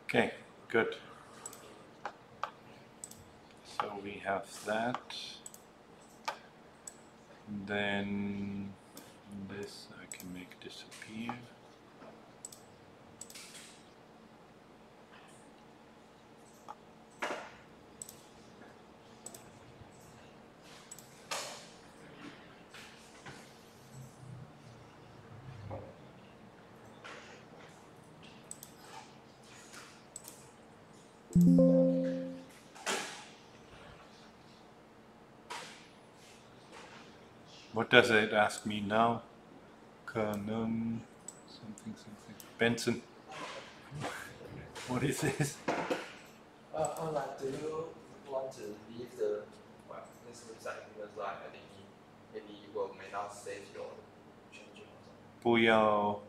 Okay, good. So we have that. Then this I can make disappear. What does it ask me now? Something. Benson. What is this? Unlike, do you want to leave the this recycling design? I think maybe you will may not save your changing or something. 不要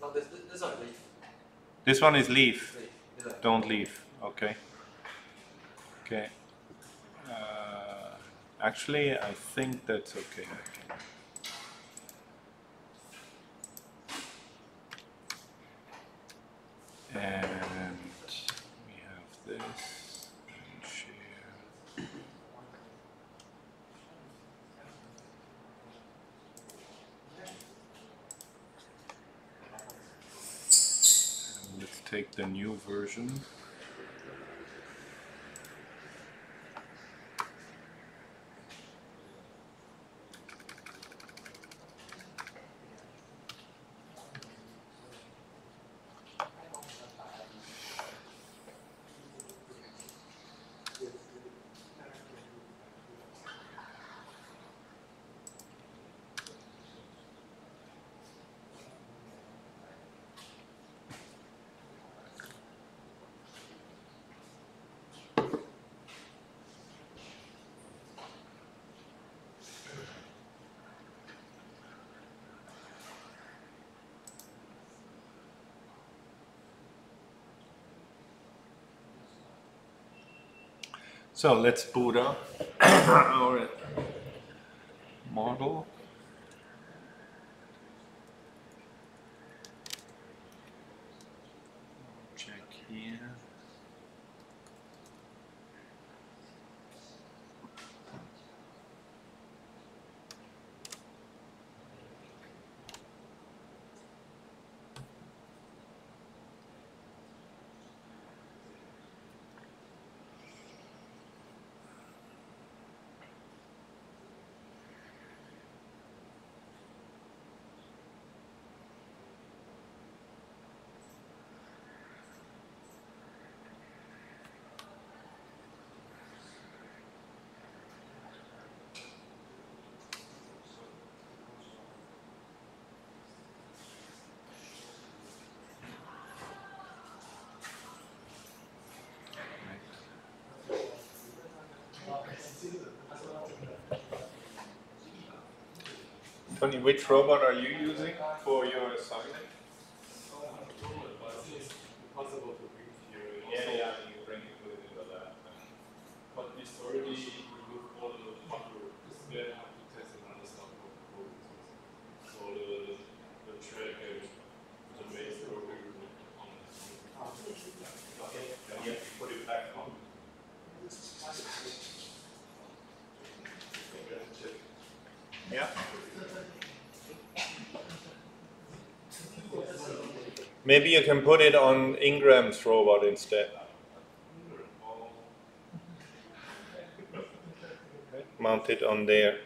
No, this one leave. This one is leave. Leave. Don't leave. Okay. Okay. Actually, I think that's okay. And we have this and share. And let's take the new version. So let's boot up our model. Check here. Tony, which robot are you using for your assignment? Possible to bring here. Yeah, you bring it with in the lab. But it's already removed all the hardware. They have to test another stuff for the code. So the track the base will be removed on the Okay, then you have to put it back on. Yeah. Maybe you can put it on Ingram's robot instead. Mount it on there.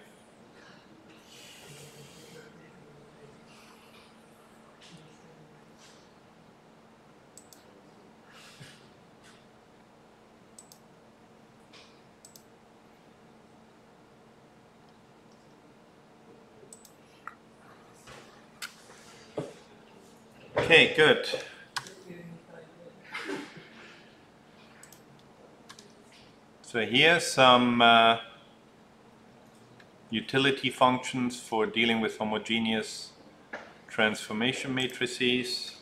Okay, good. So here's some utility functions for dealing with homogeneous transformation matrices.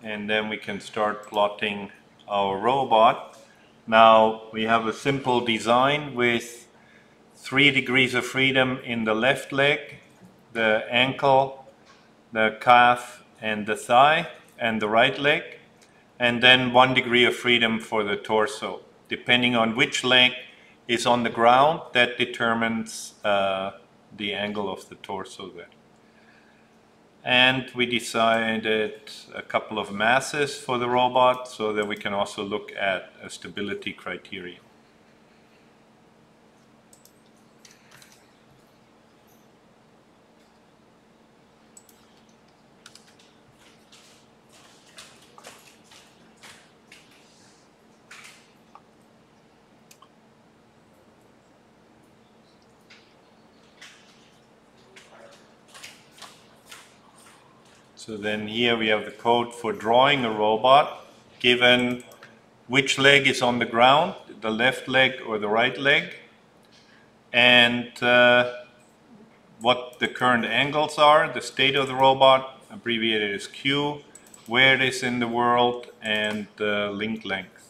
And then we can start plotting our robot. Now we have a simple design with 3 degrees of freedom in the left leg, the ankle, the calf, and the thigh and the right leg, and then 1 degree of freedom for the torso. Depending on which leg is on the ground, that determines the angle of the torso there. And we decided a couple of masses for the robot so that we can also look at a stability criteria. So then here we have the code for drawing a robot, given which leg is on the ground, the left leg or the right leg, and what the current angles are, the state of the robot, abbreviated as Q, where it is in the world, and the link length.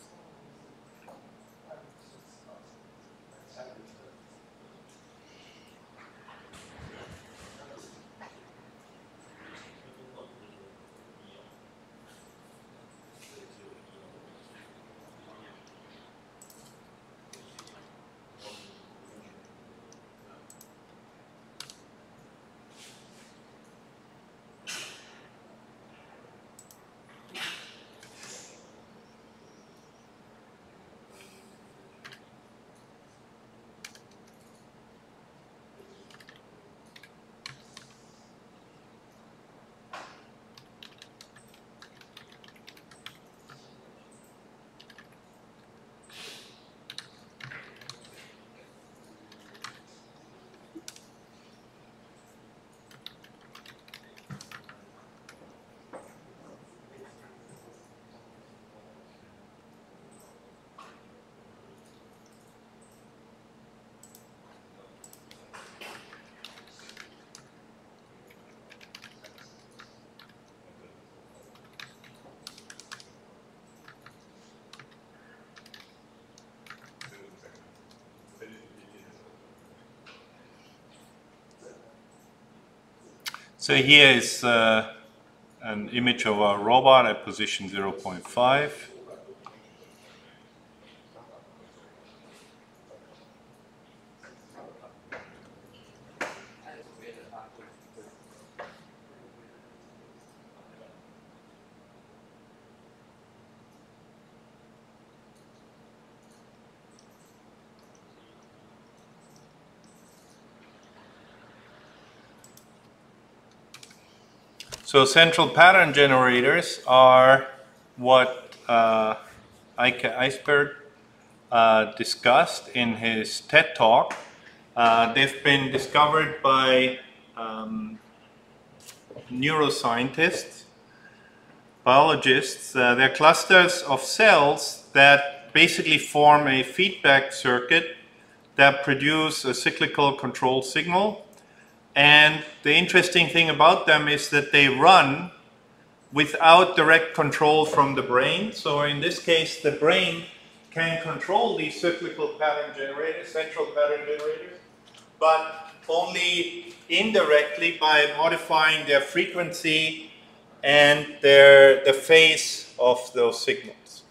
So here is an image of our robot at position 0.5. So central pattern generators are what Eike Eisberg discussed in his TED Talk. They've been discovered by neuroscientists, biologists. They're clusters of cells that basically form a feedback circuit that produce a cyclical control signal. And the interesting thing about them is that they run without direct control from the brain. So in this case, the brain can control these cyclical pattern generators, central pattern generators, but only indirectly by modifying their frequency and the phase of those signals.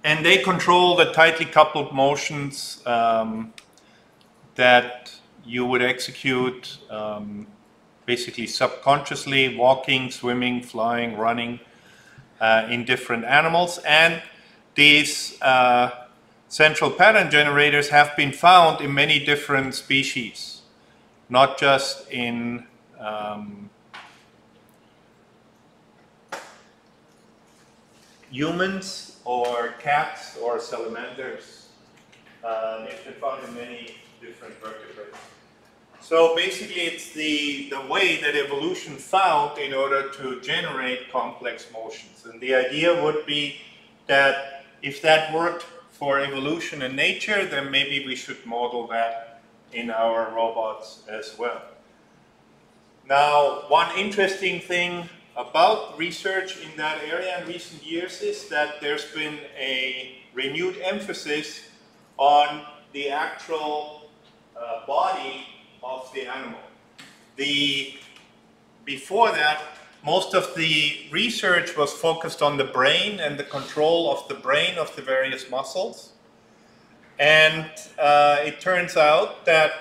And they control the tightly coupled motions that you would execute basically subconsciously, walking, swimming, flying, running in different animals. And these central pattern generators have been found in many different species, not just in humans or cats or salamanders. They've been found in many different vertebrates. So basically it's the way that evolution found in order to generate complex motions. And the idea would be that if that worked for evolution and nature, then maybe we should model that in our robots as well. Now, one interesting thing about research in that area in recent years is that there's been a renewed emphasis on the actual body of the animal. The before that, most of the research was focused on the brain and the control of the brain of the various muscles. And it turns out that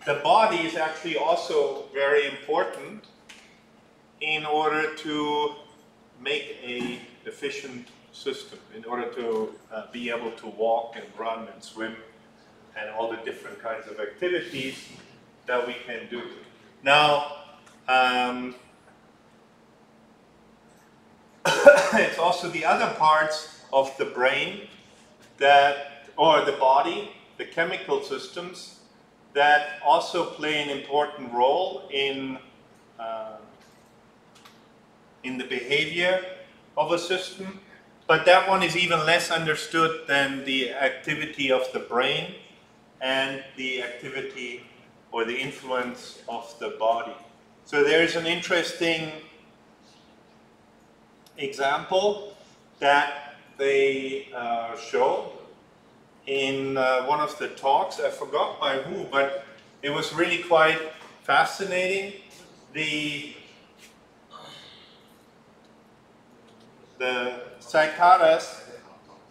the body is actually also very important in order to make an efficient system, in order to be able to walk and run and swim and all the different kinds of activities that we can do. Now, it's also the other parts of the brain that, or the body, the chemical systems, that also play an important role in the behavior of a system. But that one is even less understood than the activity of the brain and the activity or the influence of the body. So there's an interesting example that they show in one of the talks. I forgot by who, but it was really quite fascinating. The cicadas,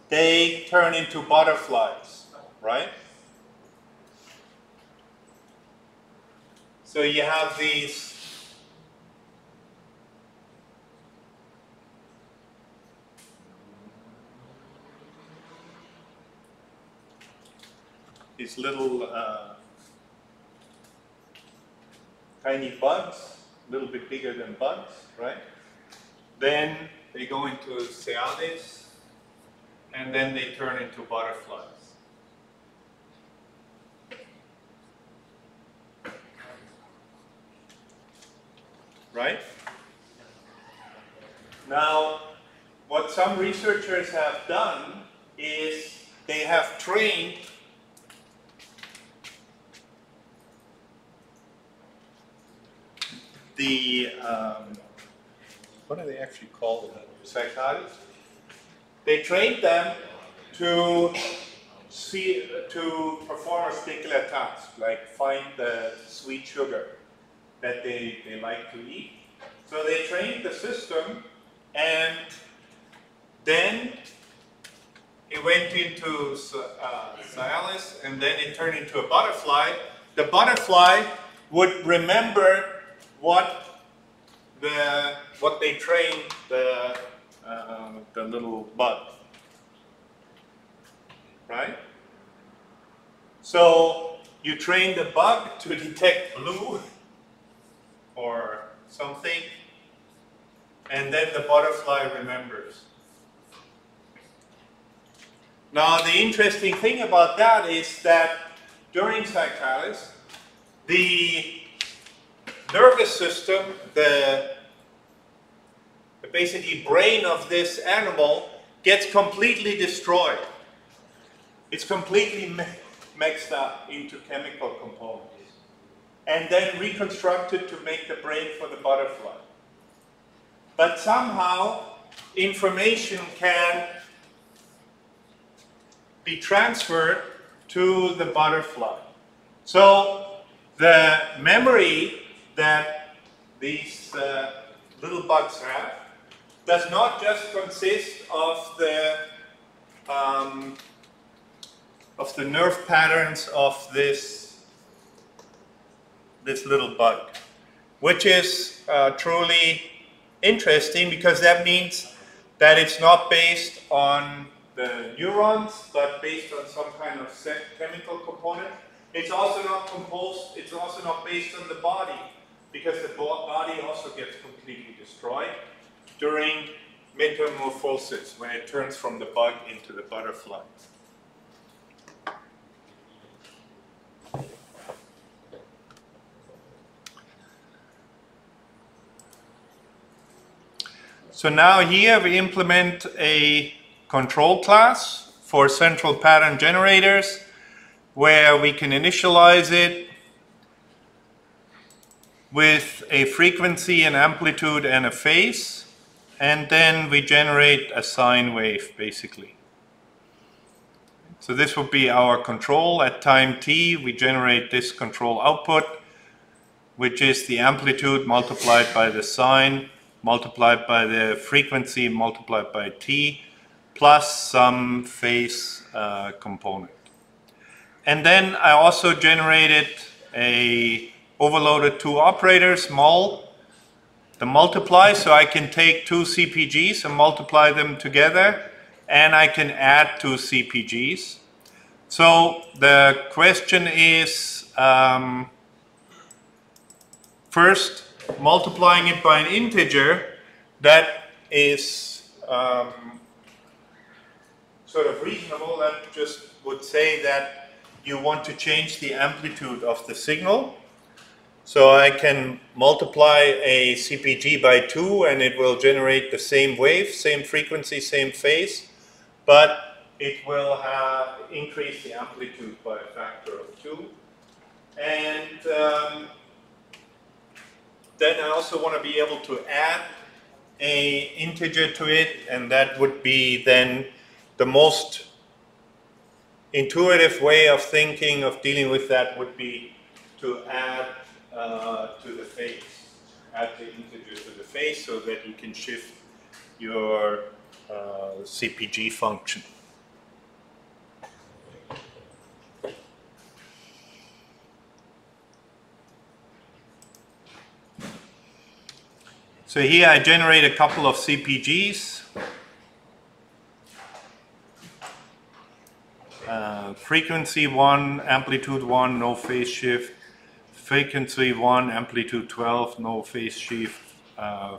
they turn into butterflies, right? So you have these little tiny bugs, a little bit bigger than bugs, right? Then they go into ceades, and then they turn into butterflies. Right? Now, what some researchers have done is they have trained the, what do they actually call them? Cicadas? They trained them to perform a particular task, like find the sweet sugar that they like to eat. So they trained the system, and then it went into ceades, and then it turned into a butterfly. The butterfly would remember what they trained the little bug, right? So you train the bug to detect blue or something, and then the butterfly remembers. Now the interesting thing about that is that during cicadas, the nervous system, the basically brain of this animal, gets completely destroyed. It's completely mixed up into chemical components, and then reconstructed to make the brain for the butterfly. But somehow information can be transferred to the butterfly. So the memory that these little bugs have does not just consist of the nerve patterns of this little bug, which is truly interesting, because that means that it's not based on the neurons, but based on some kind of chemical component. It's also not composed, it's also not based on the body, because the body also gets completely destroyed during metamorphosis, when it turns from the bug into the butterfly. So now here we implement a control class for central pattern generators, where we can initialize it with a frequency, an amplitude, and a phase, and then we generate a sine wave, basically. So this will be our control. At time t, we generate this control output, which is the amplitude multiplied by the sine, multiplied by the frequency, multiplied by t, plus some phase component. And then I also generated a overloaded two operators, mul, the multiply, so I can take two CPGs and multiply them together, and I can add two CPGs. So the question is, first, multiplying it by an integer, that is sort of reasonable. That just would say that you want to change the amplitude of the signal. So I can multiply a CPG by 2 and it will generate the same wave, same frequency, same phase, but it will increase the amplitude by a factor of 2. And then I also want to be able to add an integer to it, and that would be then the most intuitive way of thinking, of dealing with that, would be to add to the phase, add the integer to the phase, so that you can shift your CPG function. So here I generate a couple of CPGs. Frequency 1, amplitude 1, no phase shift. Frequency 1, amplitude 12, no phase shift.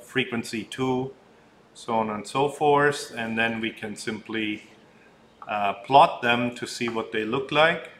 Frequency 2, so on and so forth. And then we can simply plot them to see what they look like.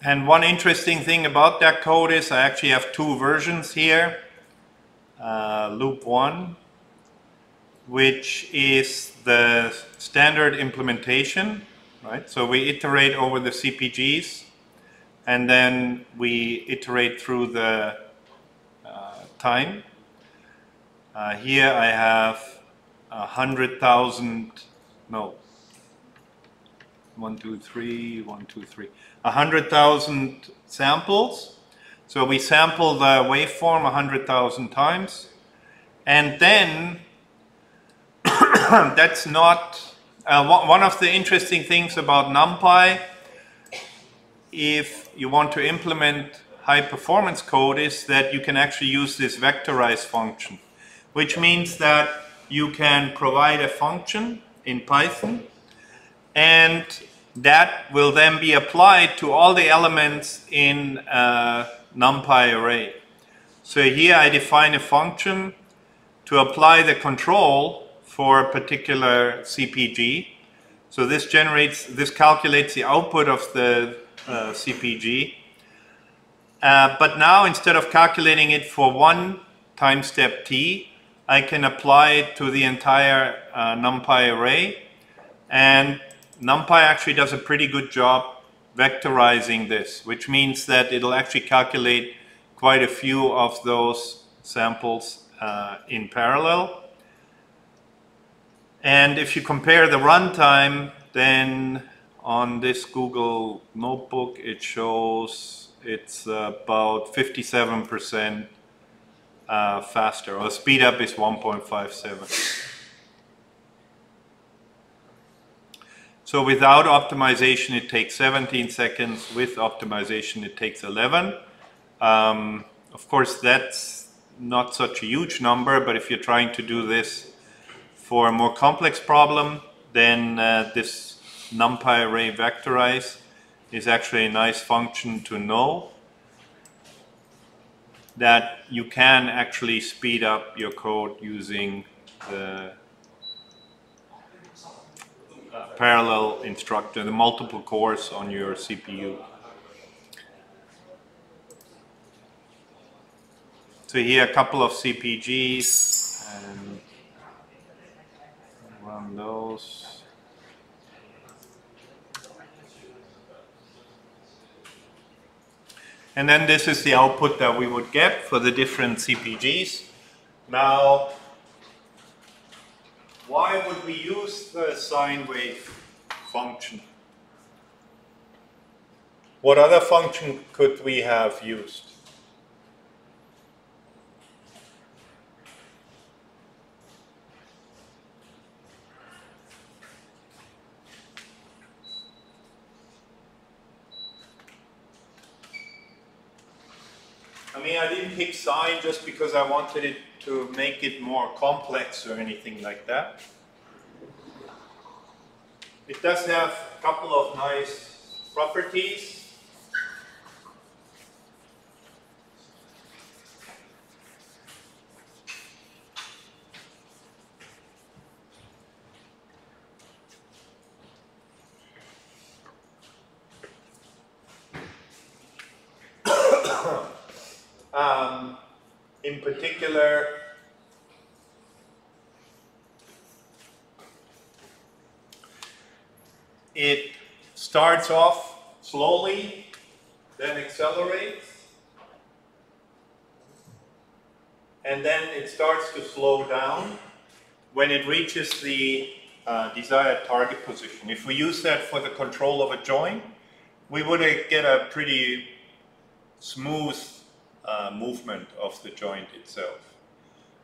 And one interesting thing about that code is I actually have two versions here. Loop 1, which is the standard implementation, right? So we iterate over the CPGs, and then we iterate through the time. Here I have 100,000, no, 1, 2, 3, 1, 2, 3. 100,000 samples. So we sample the waveform 100,000 times. And then, that's not, one of the interesting things about NumPy, if you want to implement high performance code, is that you can actually use this vectorize function, which means that you can provide a function in Python, and that will then be applied to all the elements in a NumPy array. So here I define a function to apply the control for a particular CPG. So this calculates the output of the CPG. But now, instead of calculating it for one time step t, I can apply it to the entire NumPy array. And NumPy actually does a pretty good job vectorizing this, which means that it'll actually calculate quite a few of those samples in parallel. And if you compare the runtime, then on this Google notebook, it shows it's about 57% faster, or speed up is 1.57. So without optimization, it takes 17 seconds. With optimization, it takes 11. Of course, that's not such a huge number, but if you're trying to do this for a more complex problem, then this NumPy array vectorize is actually a nice function to know, that you can actually speed up your code using the parallel instructor, the multiple cores on your CPU. So here a couple of CPGs, and run those. And then this is the output that we would get for the different CPGs. Now, why would we use the sine wave function? What other function could we have used? I mean, I didn't pick sine just because I wanted it to make it more complex or anything like that. It does have a couple of nice properties. In particular, it starts off slowly, then accelerates, and then it starts to slow down when it reaches the desired target position. If we use that for the control of a joint, we would get a pretty smooth movement of the joint itself,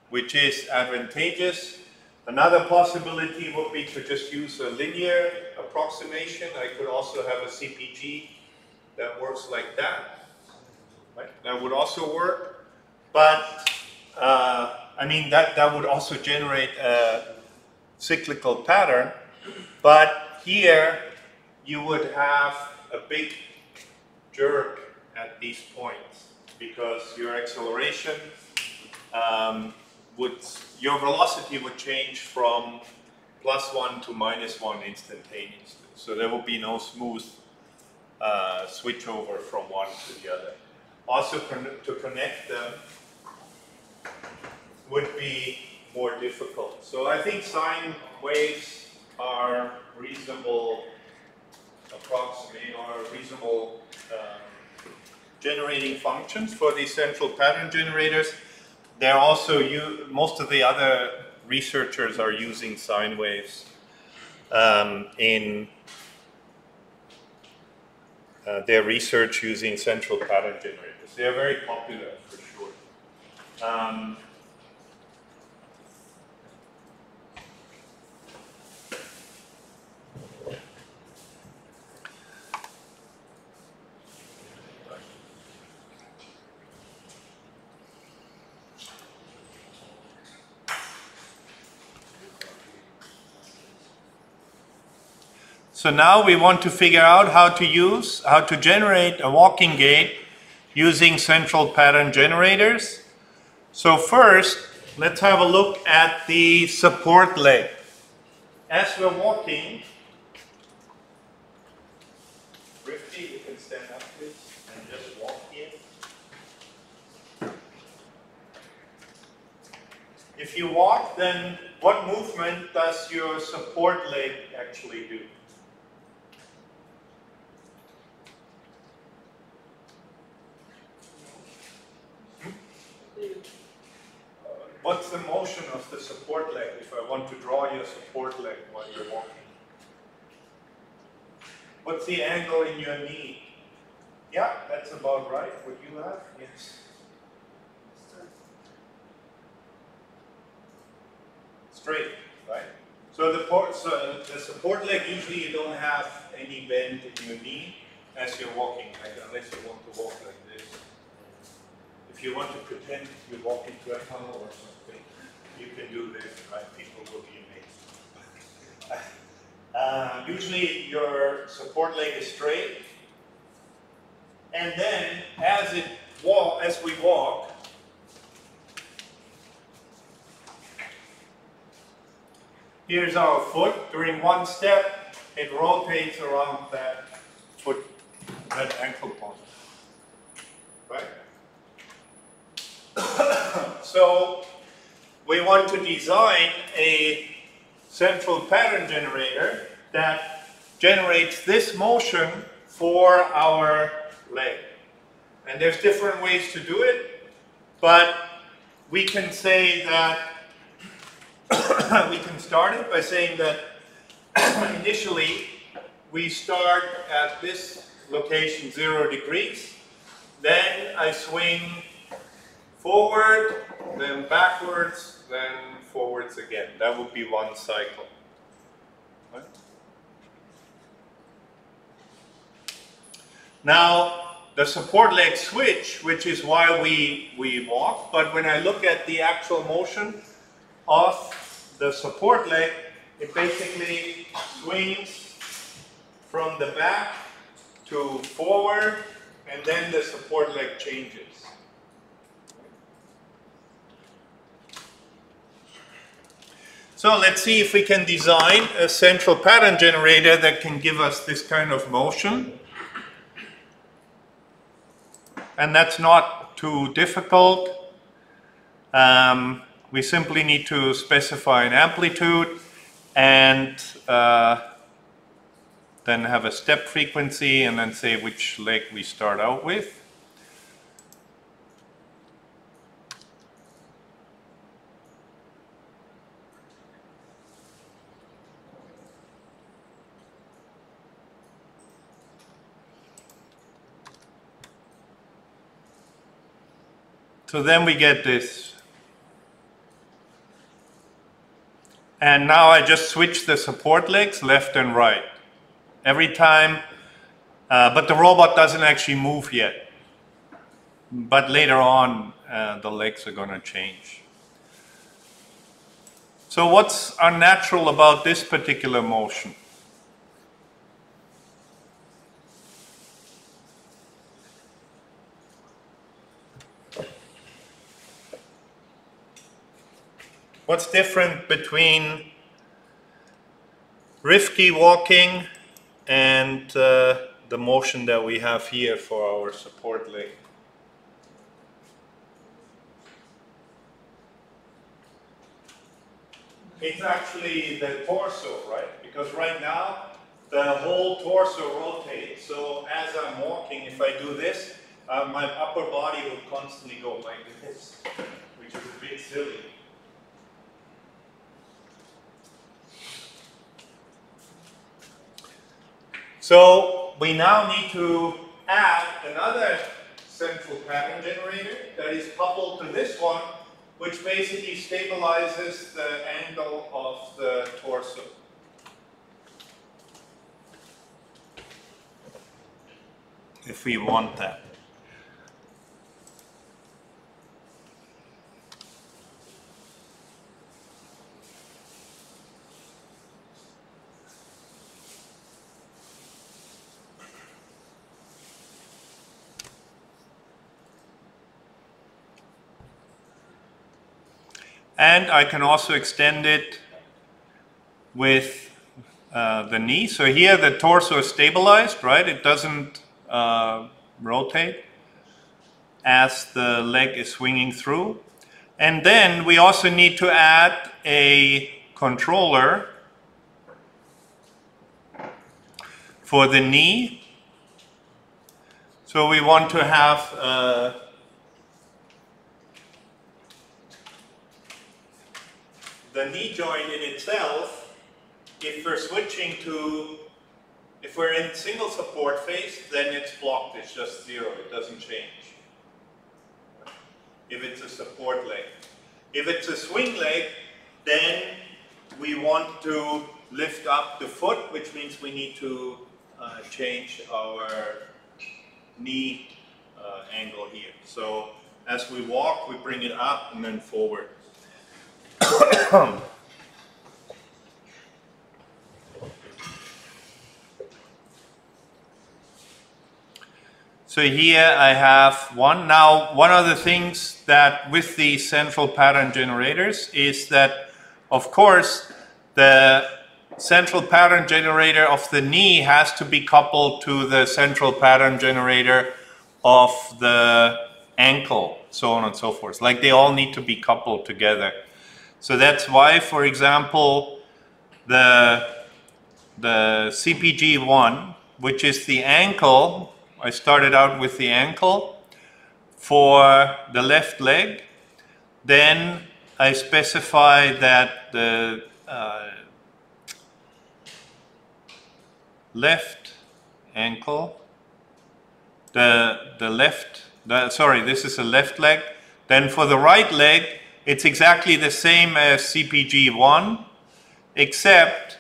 which is advantageous. Another possibility would be to just use a linear approximation. I could also have a CPG that works like that. Right? That would also work, but I mean that would also generate a cyclical pattern. But here you would have a big jerk at these points, because your acceleration your velocity would change from +1 to -1 instantaneously. So there will be no smooth switch over from one to the other. Also, to connect them would be more difficult. So I think sine waves are reasonable approximate or reasonable generating functions for these central pattern generators. They're also most of the other researchers are using sine waves in their research using central pattern generators. They are very popular for sure. So now we want to figure out how to generate a walking gait using central pattern generators. So first, let's have a look at the support leg. As we're walking, Rifty, you can stand up please and just walk here. If you walk, then what movement does your support leg actually do? What's the motion of the support leg if I want to draw your support leg while you're walking? What's the angle in your knee? Yeah, that's about right. What you have? Yes. Straight, right? So the support leg, usually you don't have any bend in your knee as you're walking, unless you want to walk like this. If you want to pretend you walk into a tunnel or something, you can do this, right? People will be amazed. Usually your support leg is straight, and then as we walk, here's our foot. During one step, it rotates around that foot, that ankle point, right? So we want to design a central pattern generator that generates this motion for our leg. And there's different ways to do it, but we can say that we can start it by saying that initially we start at this location 0 degrees, then I swing forward, then backwards, then forwards again. That would be one cycle. Right? Now, the support leg switch, which is why we walk, but when I look at the actual motion of the support leg, it basically swings from the back to forward, and then the support leg changes. So let's see if we can design a central pattern generator that can give us this kind of motion. And that's not too difficult. We simply need to specify an amplitude and then have a step frequency and then say which leg we start out with. So then we get this. And now I just switch the support legs left and right. Every time, but the robot doesn't actually move yet. But later on, the legs are going to change. So what's unnatural about this particular motion? What's different between Rifki walking and the motion that we have here for our support leg? It's actually the torso, right? Because right now the whole torso rotates. So as I'm walking, if I do this, my upper body will constantly go like this, which is a bit silly. So we now need to add another central pattern generator that is coupled to this one, which basically stabilizes the angle of the torso. If we want that. And I can also extend it with the knee. So here the torso is stabilized, right? It doesn't rotate as the leg is swinging through. And then we also need to add a controller for the knee. So we want to have the knee joint in itself. If we're switching to, if we're in single support phase, then it's blocked, it's just 0, it doesn't change. If it's a support leg. If it's a swing leg, then we want to lift up the foot, which means we need to change our knee angle here. So as we walk, we bring it up and then forward. So here I have one. Now, one of the things that with the central pattern generators is that, of course, the central pattern generator of the knee has to be coupled to the central pattern generator of the ankle, so on and so forth. Like they all need to be coupled together. So that's why, for example, the CPG1, which is the ankle, I started out with the ankle for the left leg. Then I specify that the left ankle, sorry, this is a left leg. Then for the right leg, it's exactly the same as CPG1, except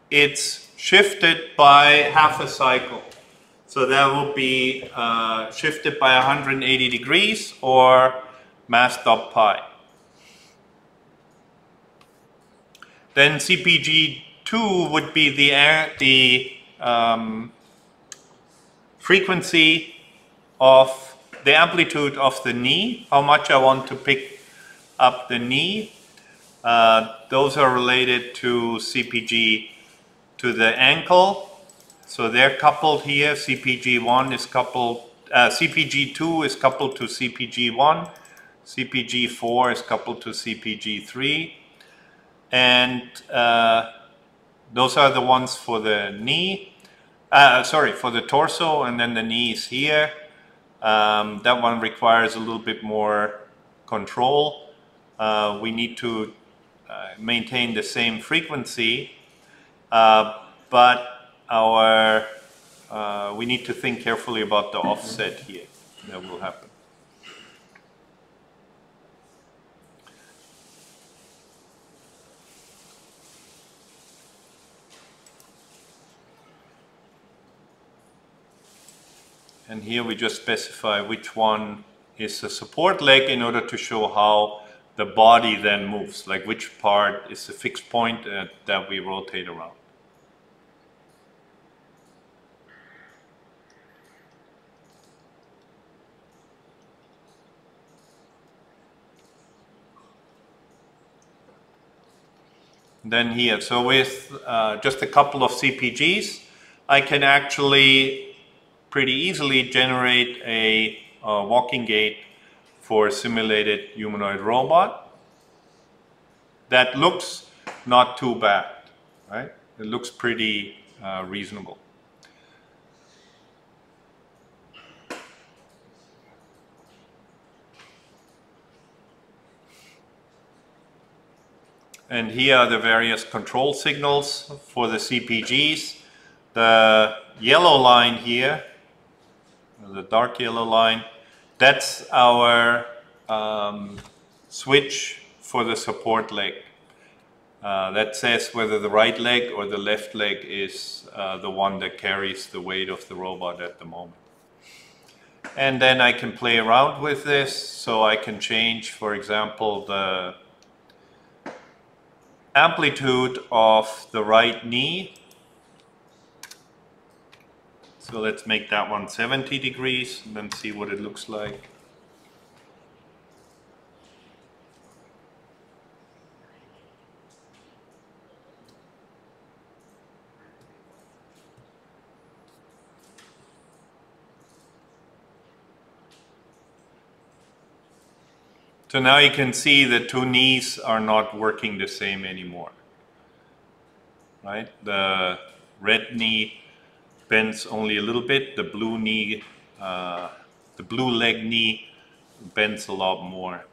it's shifted by half a cycle. So that will be shifted by 180 degrees or masked up pi. Then CPG2 would be the frequency of the amplitude of the knee, how much I want to pick up the knee. Those are related to CPG, to the ankle. So they're coupled here. CPG1 is coupled, CPG2 is coupled to CPG1, CPG4 is coupled to CPG3, and those are the ones for the knee, for the torso, and then the knee is here. That one requires a little bit more control. We need to maintain the same frequency, but we need to think carefully about the offset here that will happen. And here we just specify which one is the support leg in order to show how the body then moves, like which part is the fixed point that we rotate around. Then here, so with just a couple of CPGs, I can actually pretty easily generate a walking gait for a simulated humanoid robot that looks not too bad, right? It looks pretty reasonable. And here are the various control signals for the CPGs. The yellow line here, the dark yellow line, that's our switch for the support leg. That says whether the right leg or the left leg is the one that carries the weight of the robot at the moment. And then I can play around with this, so I can change, for example, the amplitude of the right knee. So let's make that one 70 degrees and then see what it looks like. So now you can see the two knees are not working the same anymore, right? The red knee bends only a little bit. The blue knee, the blue leg knee bends a lot more.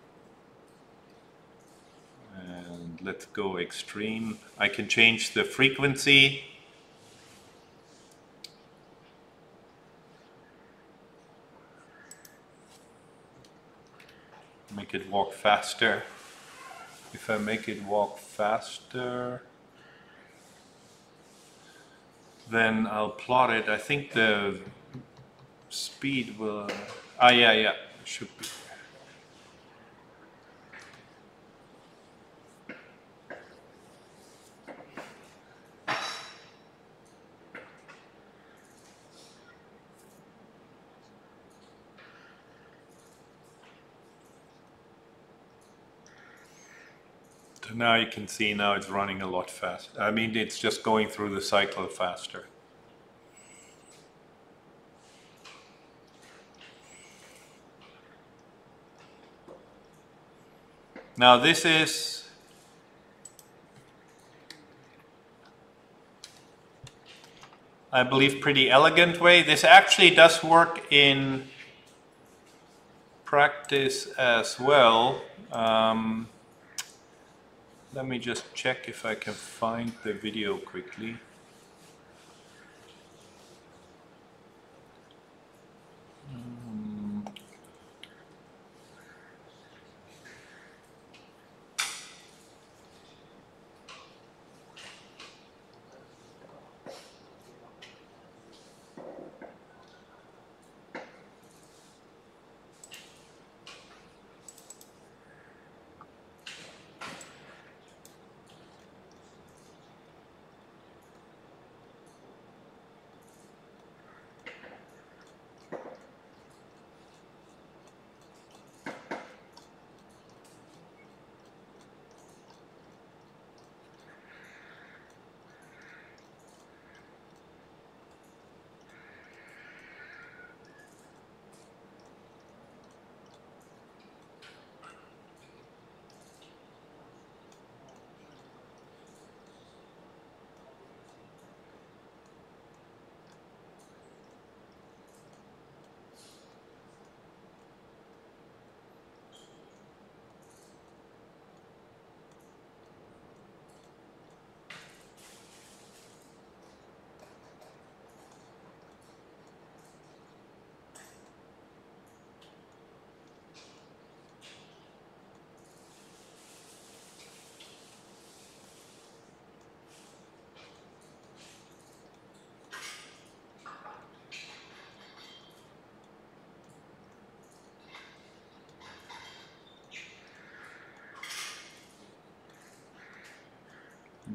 And let's go extreme. I can change the frequency. Make it walk faster. If I make it walk faster, then I'll plot it. I think the speed will, yeah, it should be. Now you can see now it's running a lot faster. I mean, it's just going through the cycle faster. Now this is I believe pretty elegant way. This actually does work in practice as well. Let me just check if I can find the video quickly.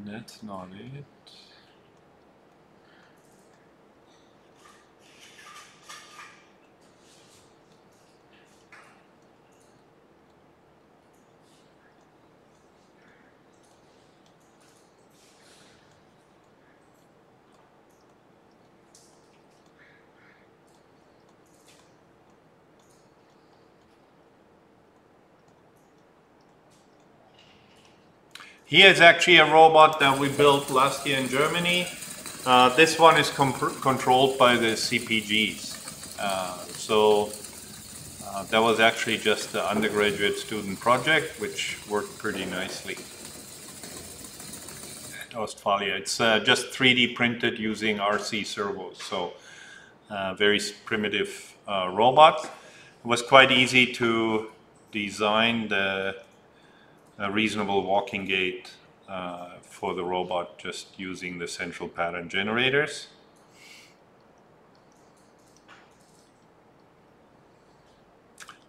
That's not it. Here is actually a robot that we built last year in Germany. This one is controlled by the CPGs. That was actually just an undergraduate student project, which worked pretty nicely at Ostfalia. It's just 3D printed using RC servos, so very primitive robot. It was quite easy to design a reasonable walking gait for the robot just using the central pattern generators.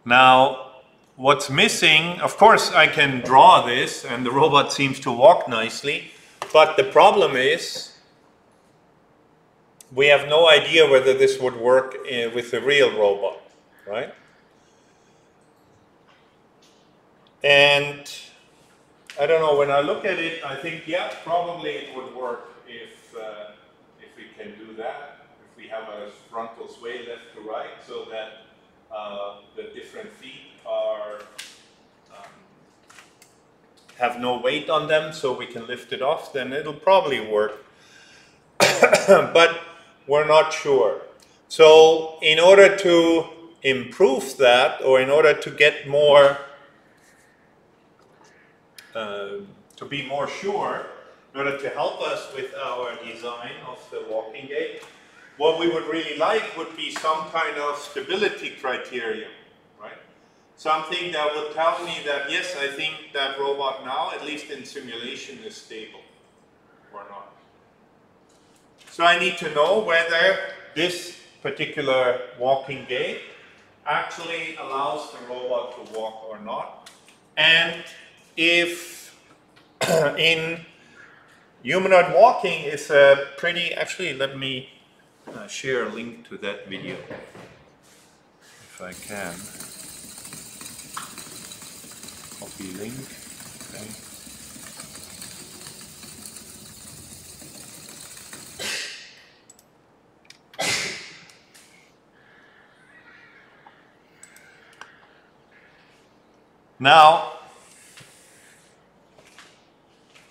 Now, what's missing, of course I can draw this and the robot seems to walk nicely, but the problem is we have no idea whether this would work with the real robot, right? And I don't know, when I look at it, I think, yeah, probably it would work if we can do that, if we have a frontal sway left to right, so that the different feet are have no weight on them, so we can lift it off, then it'll probably work. But we're not sure. So in order to improve that, or in order to get more to be more sure, in order to help us with our design of the walking gait, what we would really like would be some kind of stability criterion, right? Something that would tell me that, yes, I think that robot now, at least in simulation, is stable or not. So I need to know whether this particular walking gait actually allows the robot to walk or not. And if in humanoid walking is a pretty, actually let me share a link to that video if I can. Copy link, okay. Now,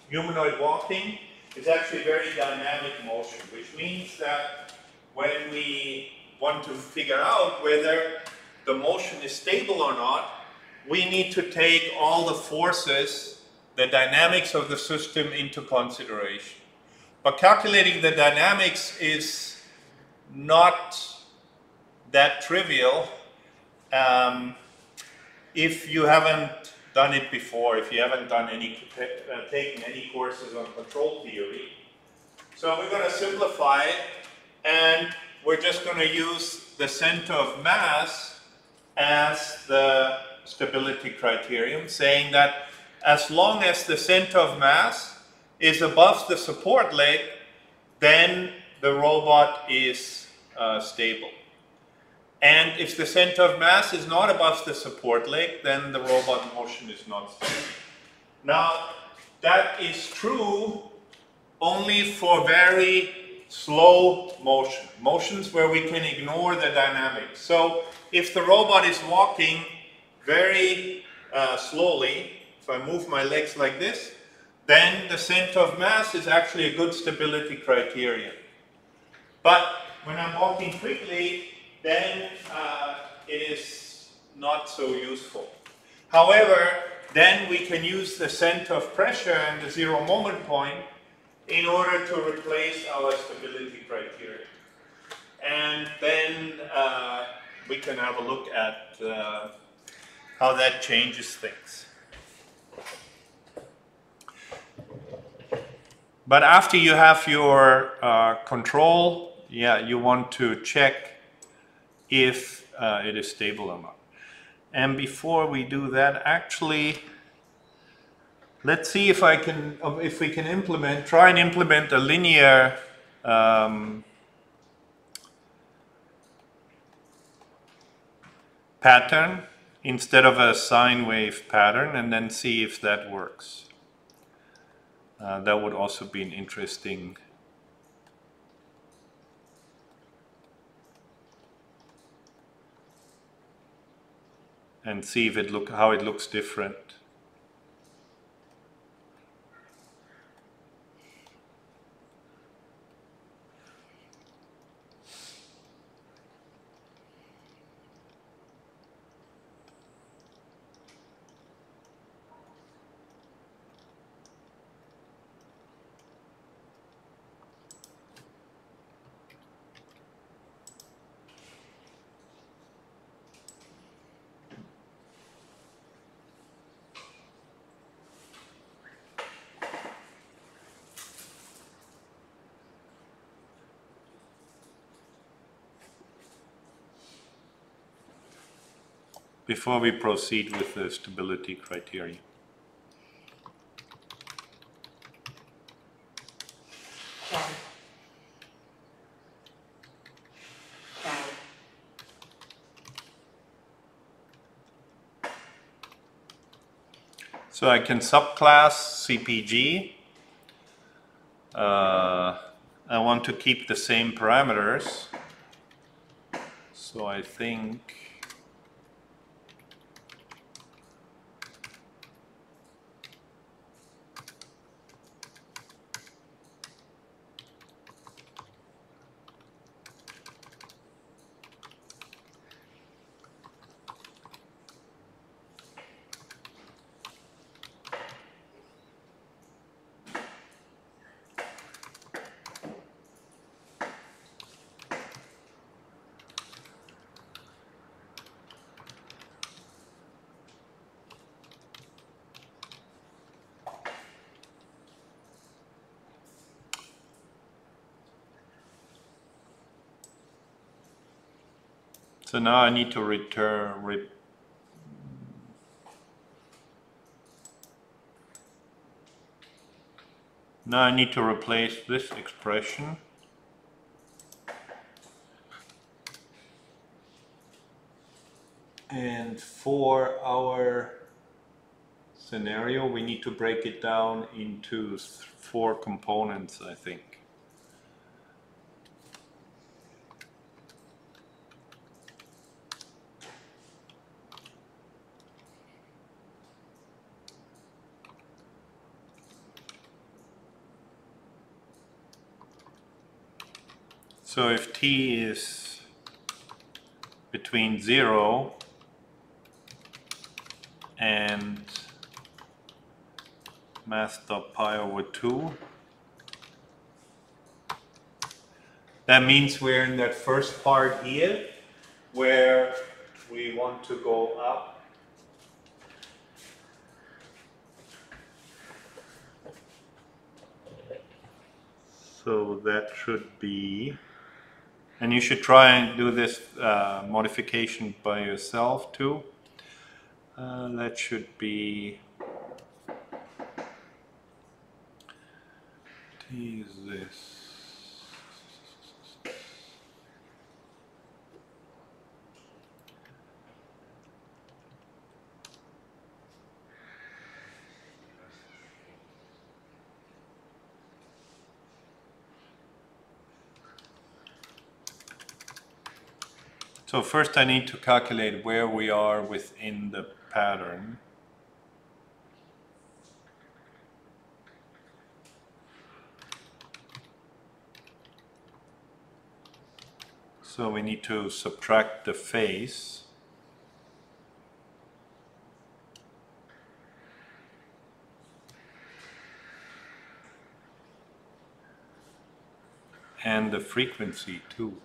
humanoid walking is actually very dynamic motion, which means that when we want to figure out whether the motion is stable or not, we need to take all the forces, the dynamics of the system into consideration. But calculating the dynamics is not that trivial if you haven't done it before, if you haven't done taken any courses on control theory. So we're going to simplify it, and we're just going to use the center of mass as the stability criterion, saying that as long as the center of mass is above the support leg, then the robot is stable. And if the center of mass is not above the support leg, then the robot motion is not stable. Now, that is true only for very slow motion, motions where we can ignore the dynamics. So if the robot is walking very slowly, if I move my legs like this, then the center of mass is actually a good stability criterion. But when I'm walking quickly, then it is not so useful. However, then we can use the center of pressure and the zero moment point in order to replace our stability criteria. And then we can have a look at how that changes things. But after you have your control, you want to check if it is stable or not. And before we do that, actually, let's see if we can try and implement a linear pattern instead of a sine wave pattern, and then see if that works. That would also be an interesting and see if how it looks different. Before we proceed with the stability criteria. So I can subclass CPG. I want to keep the same parameters. So I think so now I need to now I need to replace this expression and for our scenario we need to break it down into 4 components, I think. So if t is between 0 and math.pi over 2, that means we're in that first part here where we want to go up. So that should be, and you should try and do this modification by yourself too. That should be, T is this. So first I need to calculate where we are within the pattern. So we need to subtract the face. And the frequency too.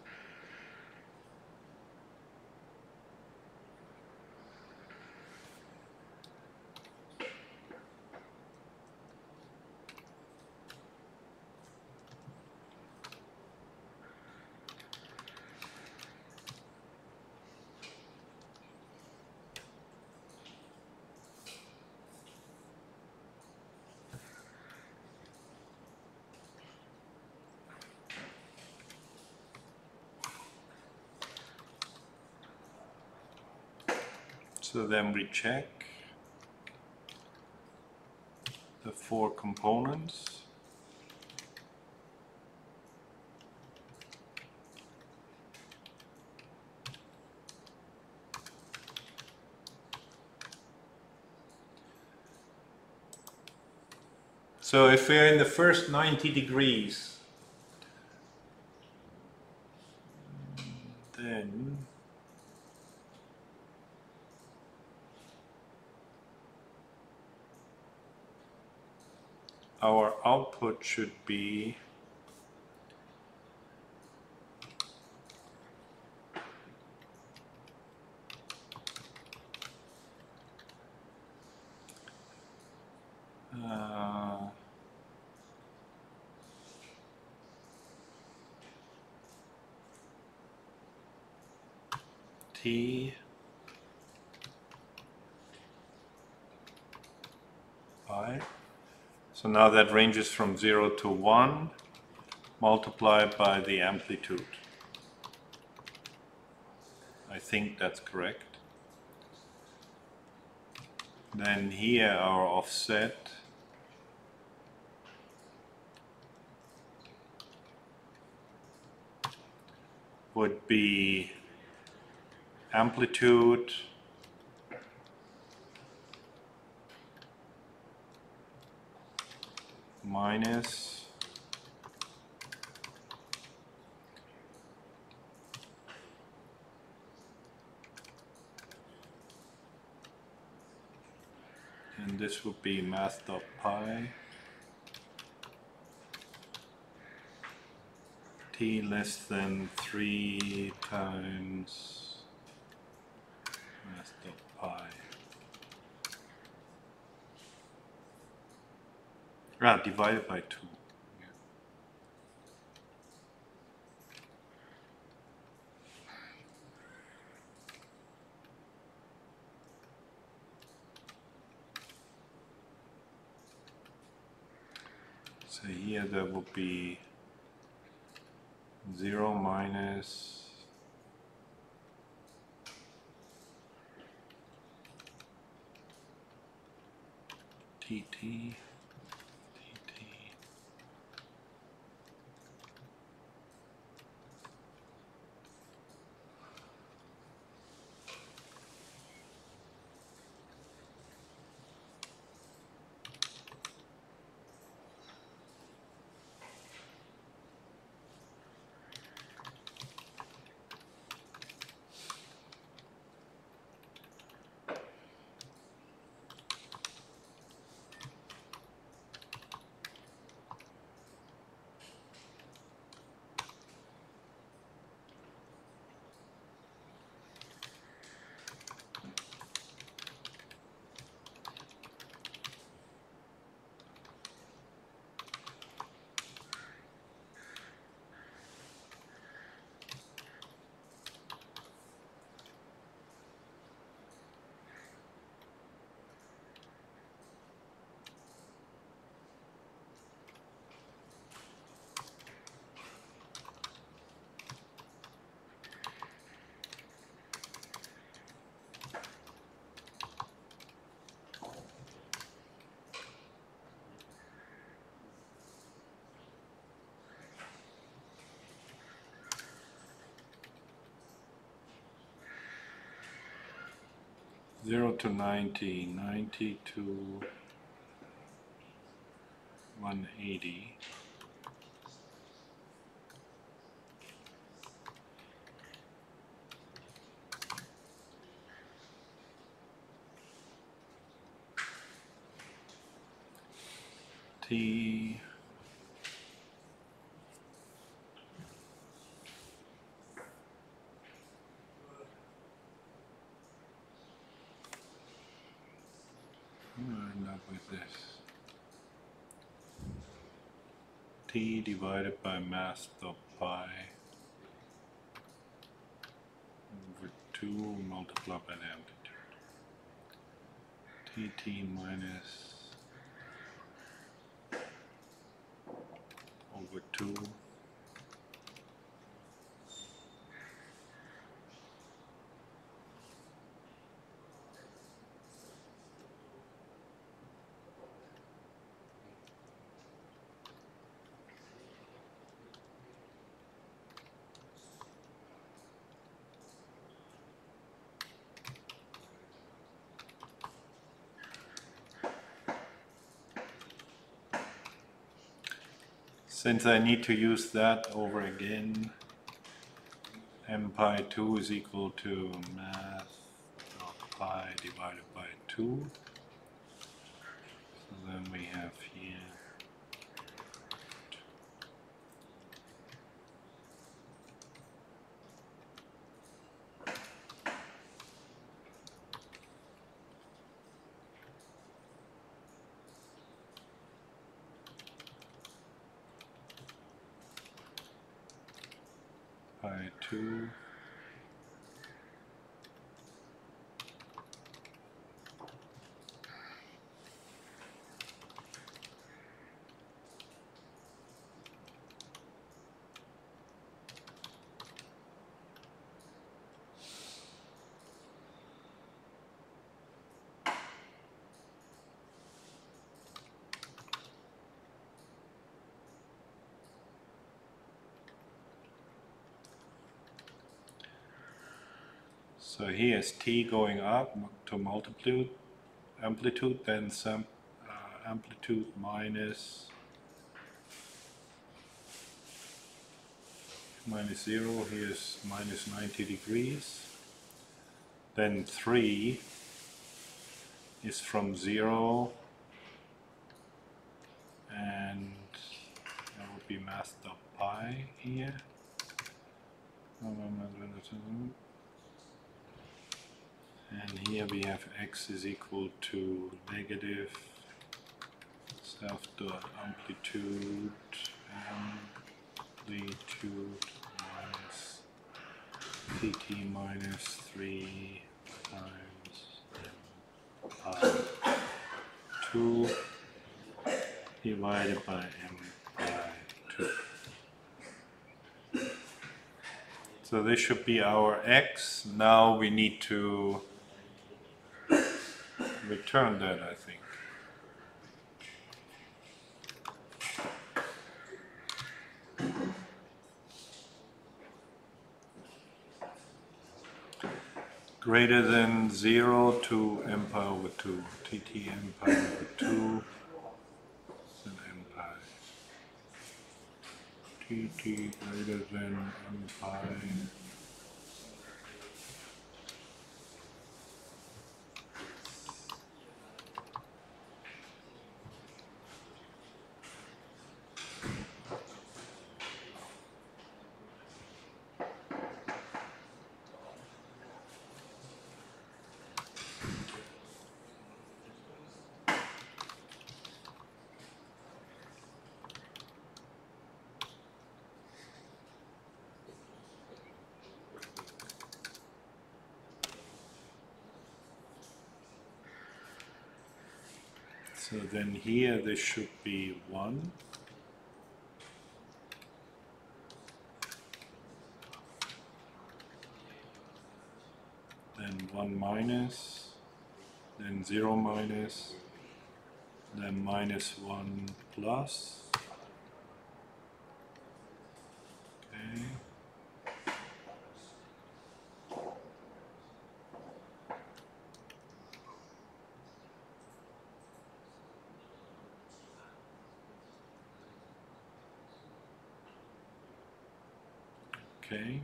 So then we check the 4 components. So if we're in the first 90 degrees, then our output should be T pi. So now that ranges from 0 to 1 multiplied by the amplitude. I think that's correct. Then here our offset would be amplitude minus and this would be math.pi t less than 3 times math.pi. Divided by 2. Yeah. So here there will be 0 minus TT. 0 to 90, 90 to 180. T I'll end up with this. T divided by mass of pi over 2 multiplied by the amplitude. Tt minus over 2 Since I need to use that over again, m pi 2 is equal to mass of pi divided by 2. So then we have here pi 2 So here's t going up to amplitude, then some amplitude minus 0, here's minus 90 degrees. Then 3 is from 0, and that would be mass of pi here. And here we have x is equal to negative self dot amplitude minus tt minus 3 times pi 2 divided by m pi 2. So this should be our x. Now we need to return that, I think. Greater than 0 to m pi over 2, tt m pi over 2, and m pi. Tt greater than m pi. So then here this should be 1. Then 1 minus, then 0 minus, then minus 1 plus. Okay. Okay.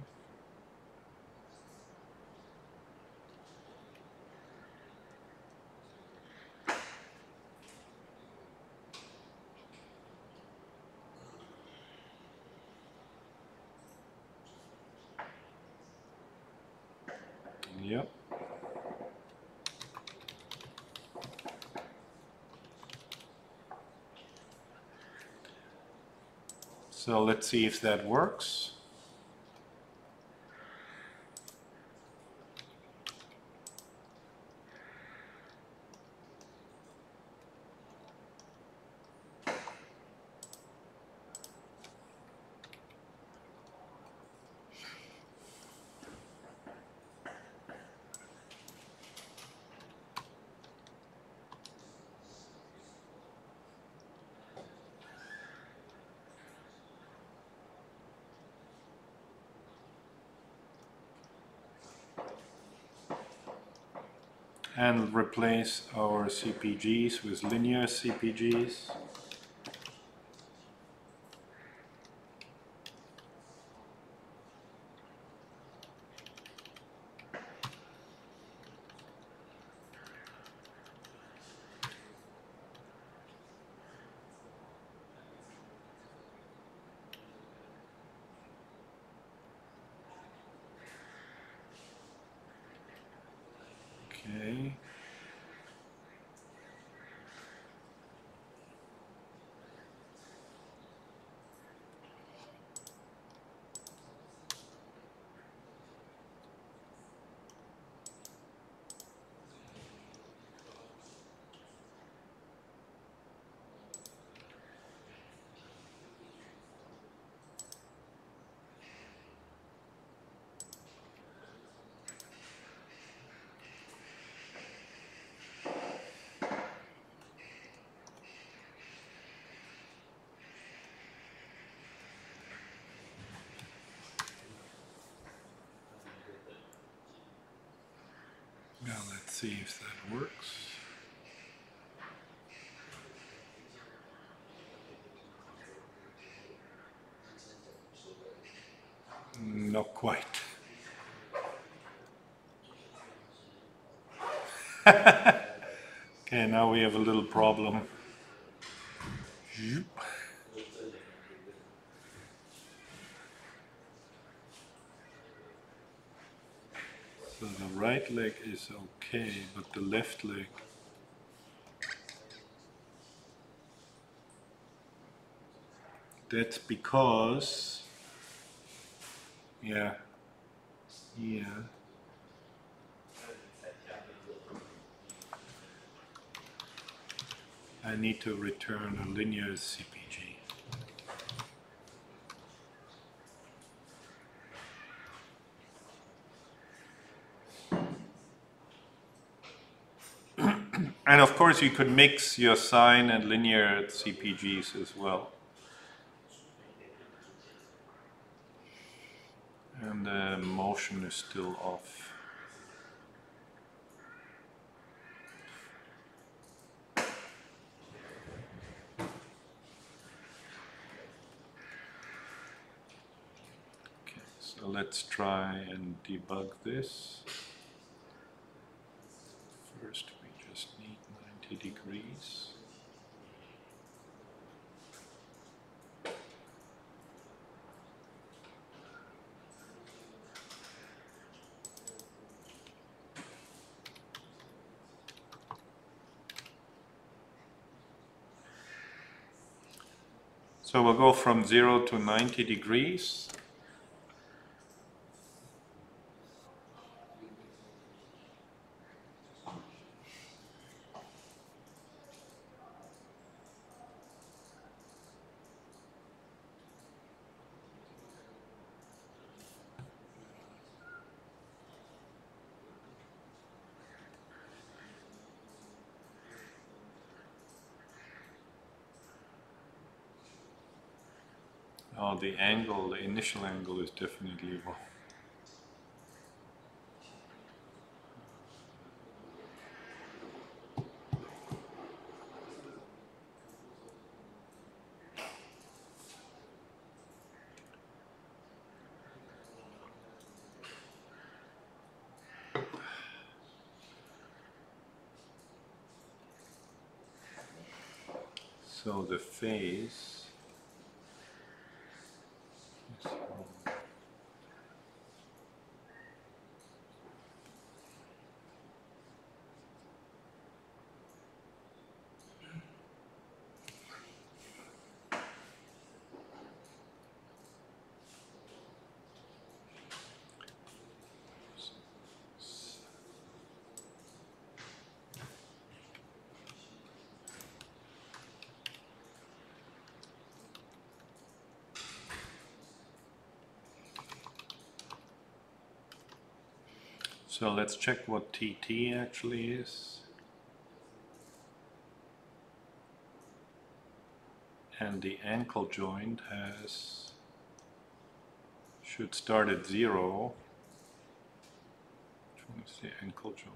Yep. So let's see if that works. And replace our CPGs with linear CPGs. Okay. Now let's see if that works. Not quite. Okay, now we have a little problem. So the right leg is okay, but the left leg. That's because, yeah, I need to return a linear CPG. And of course you could mix your sine and linear CPGs as well. And the motion is still off. Okay, so let's try and debug this. First we just need 90 degrees. So we'll go from 0 to 90 degrees. Oh, the angle, the initial angle is definitely wrong. So the phase is so let's check what TT actually is. And the ankle joint should start at 0. Which one is the ankle joint?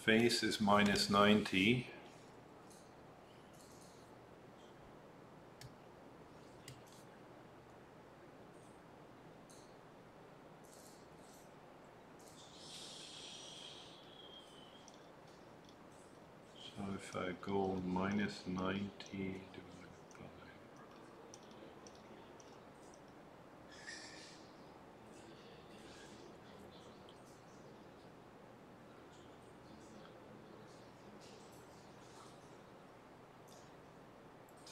Phase is -90. So if I go -90 divided by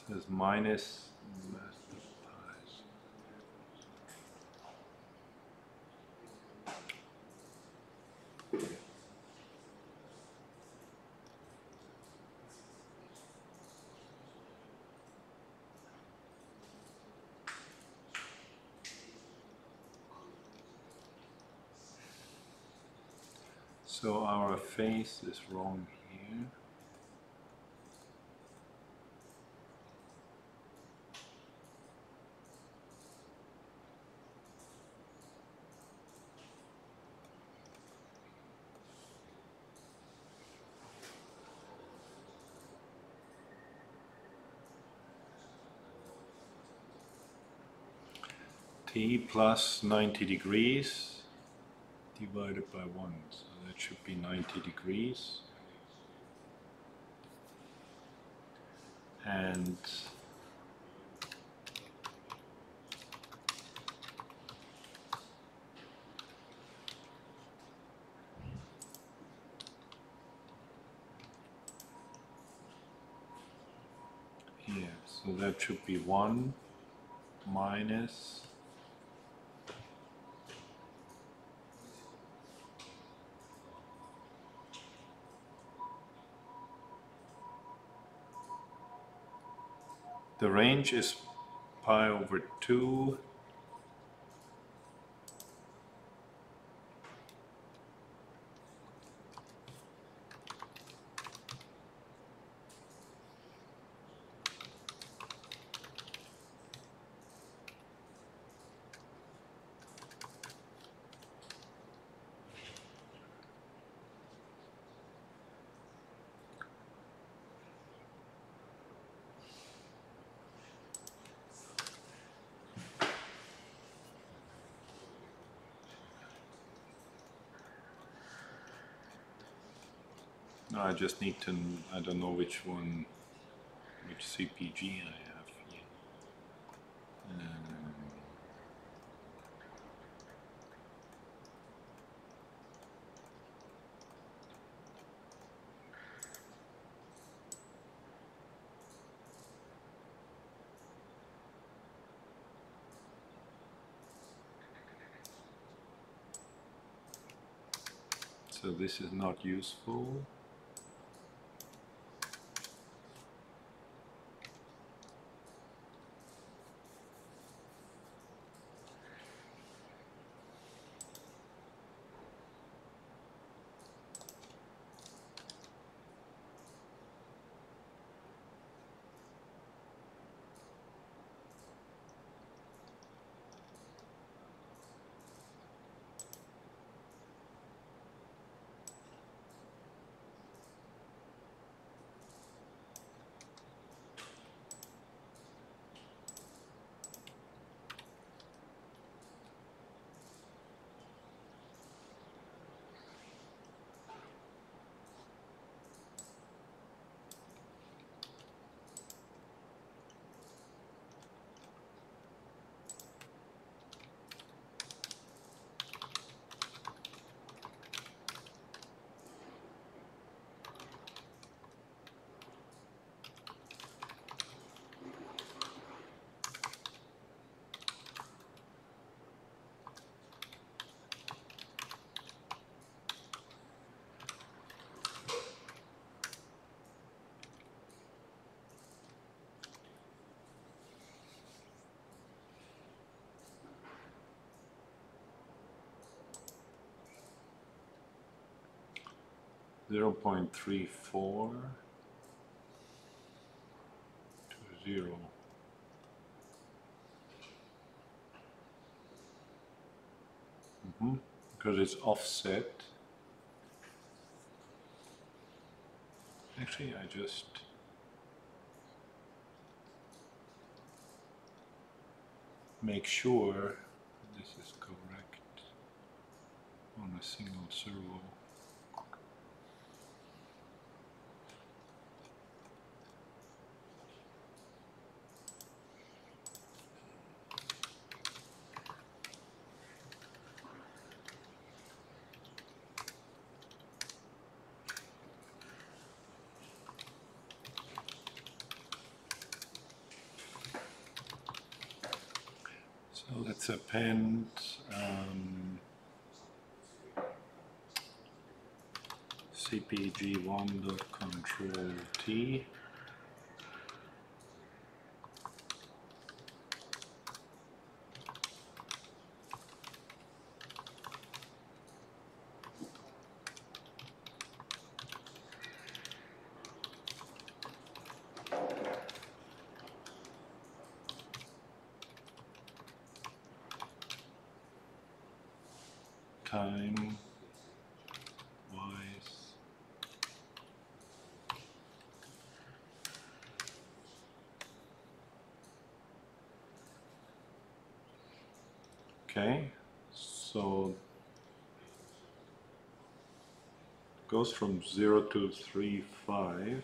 it says minus master pies. So our phase is wrong here. T plus 90 degrees divided by 1, so that should be 90 degrees. And here, so that should be 1 minus the range is pi over 2 . No, I just need to, I don't know which one, which CPG I have here. So this is not useful. 0.34 to 0. Because it's offset. Actually, I just make sure this is correct on a single servo. So let's append cpg1.control-t. Time wise. Okay, so it goes from 0 to 3.5.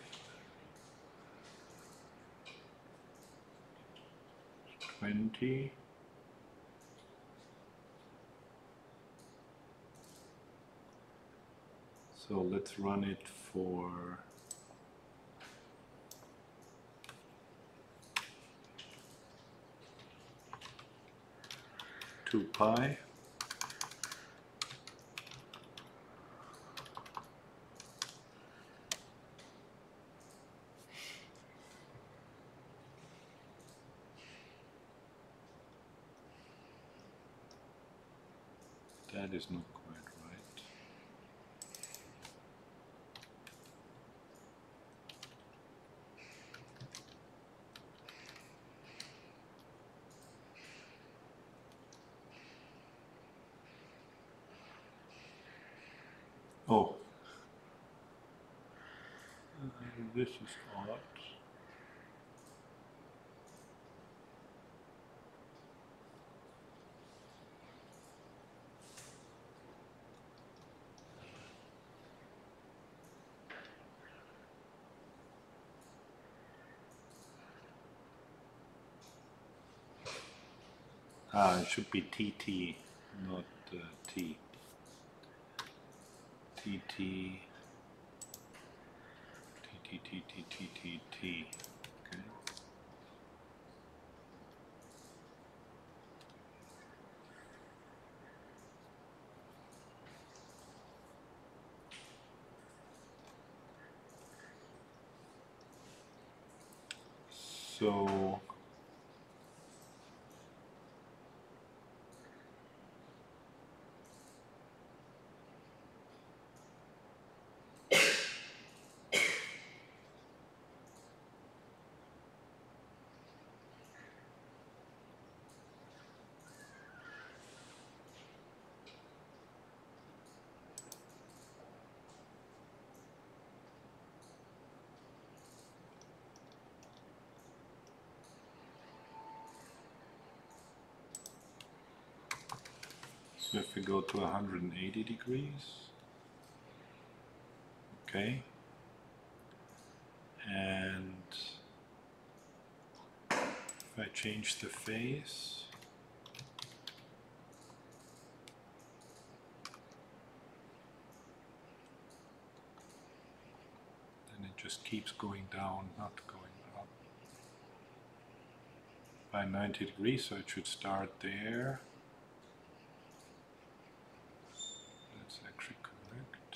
20. So let's run it for 2 pi. That is not quite right. Oh, this is odd. It should be TT, not T. TT, T. Okay. So if we go to 180 degrees, okay, and if I change the phase, then it just keeps going down, not going up by 90 degrees, so it should start there. That's actually correct.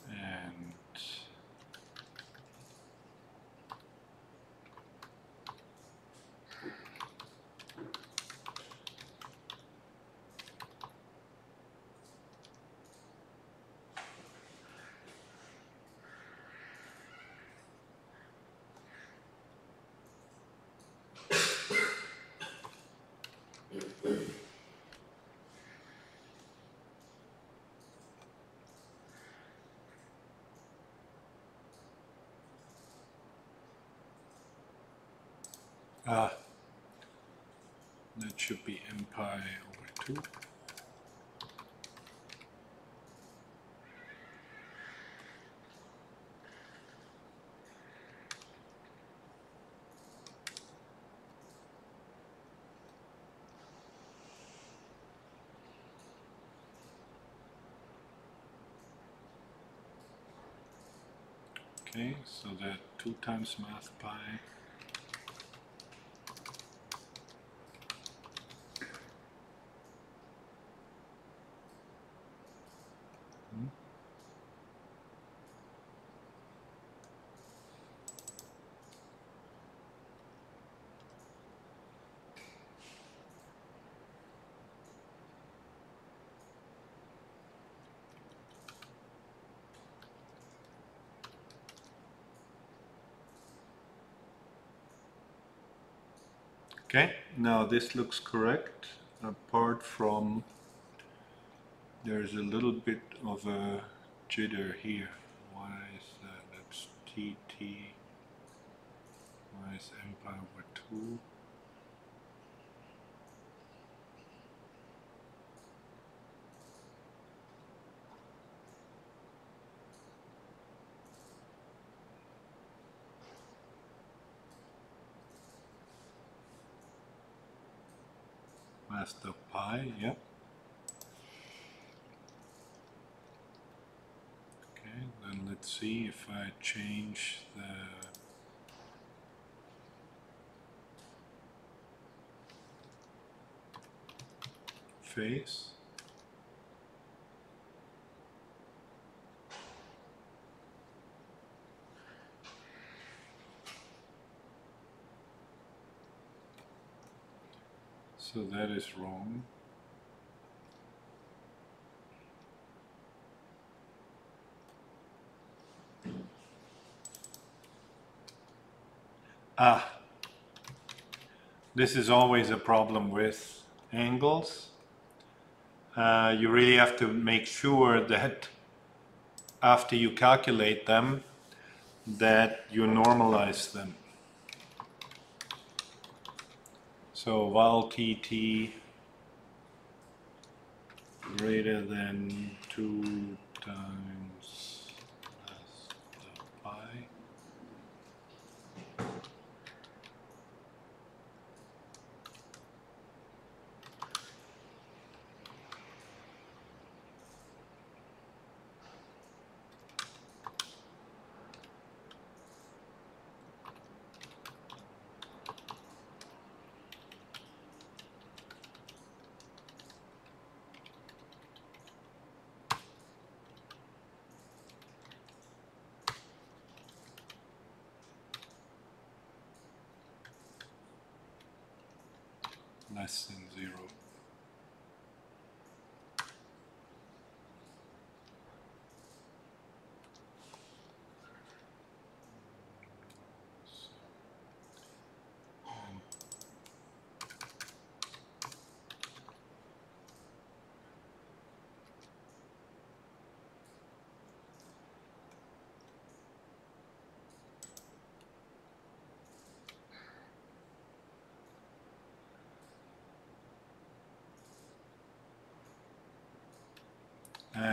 And Ah, that should be m pi over 2. Okay, so that 2 times math pi. Okay, now this looks correct, apart from there's a little bit of a jitter here. Why is that? That's TT. Why is m pi over 2? Master pi, yep. Okay, then let's see if I change the phase. So that is wrong. Ah, this is always a problem with angles. You really have to make sure that after you calculate them, that you normalize them. So while TT greater than 2 times master pi, less than 0.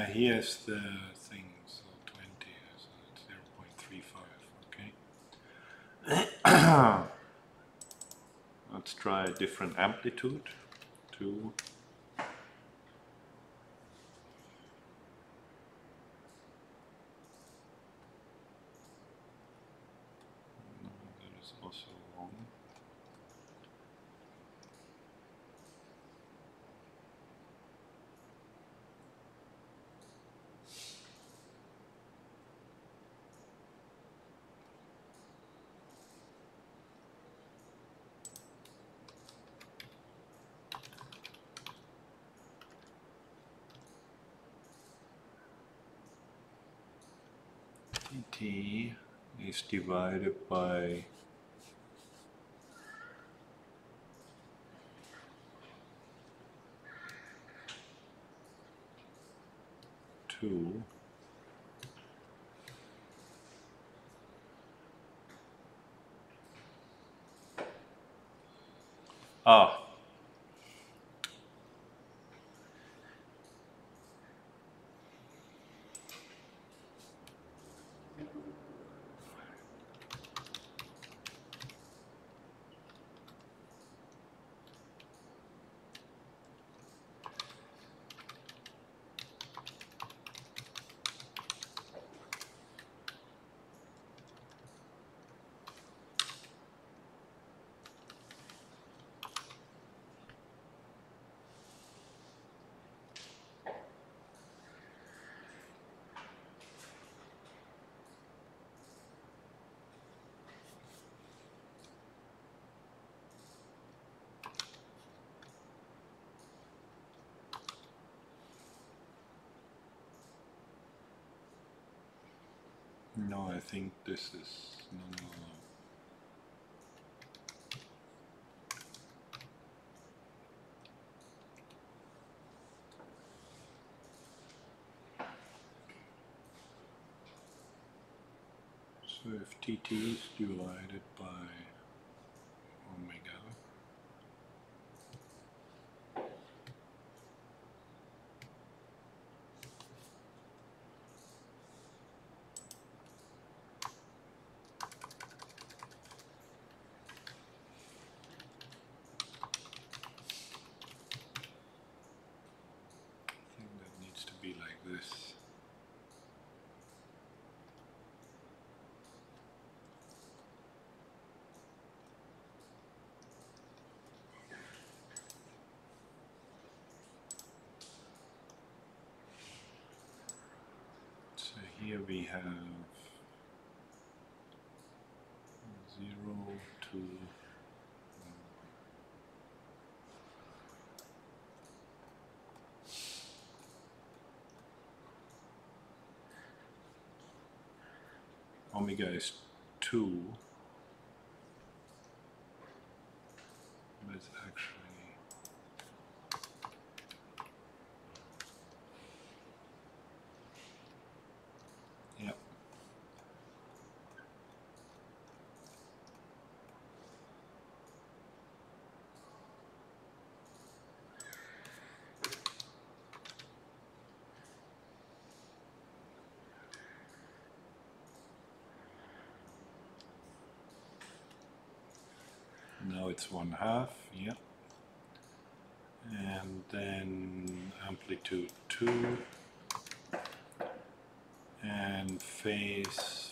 Here's the thing, so 20, so it's 0.35, okay. Let's try a different amplitude. 2. No, that is also wrong. T is divided by 2. Ah, no, I think this is no. So if TT is divided by omega, I think that needs to be like this. So here we have 0 to omega is 2, but it's actually, yeah. Now it's 1/2, yeah. And then amplitude 2 and phase.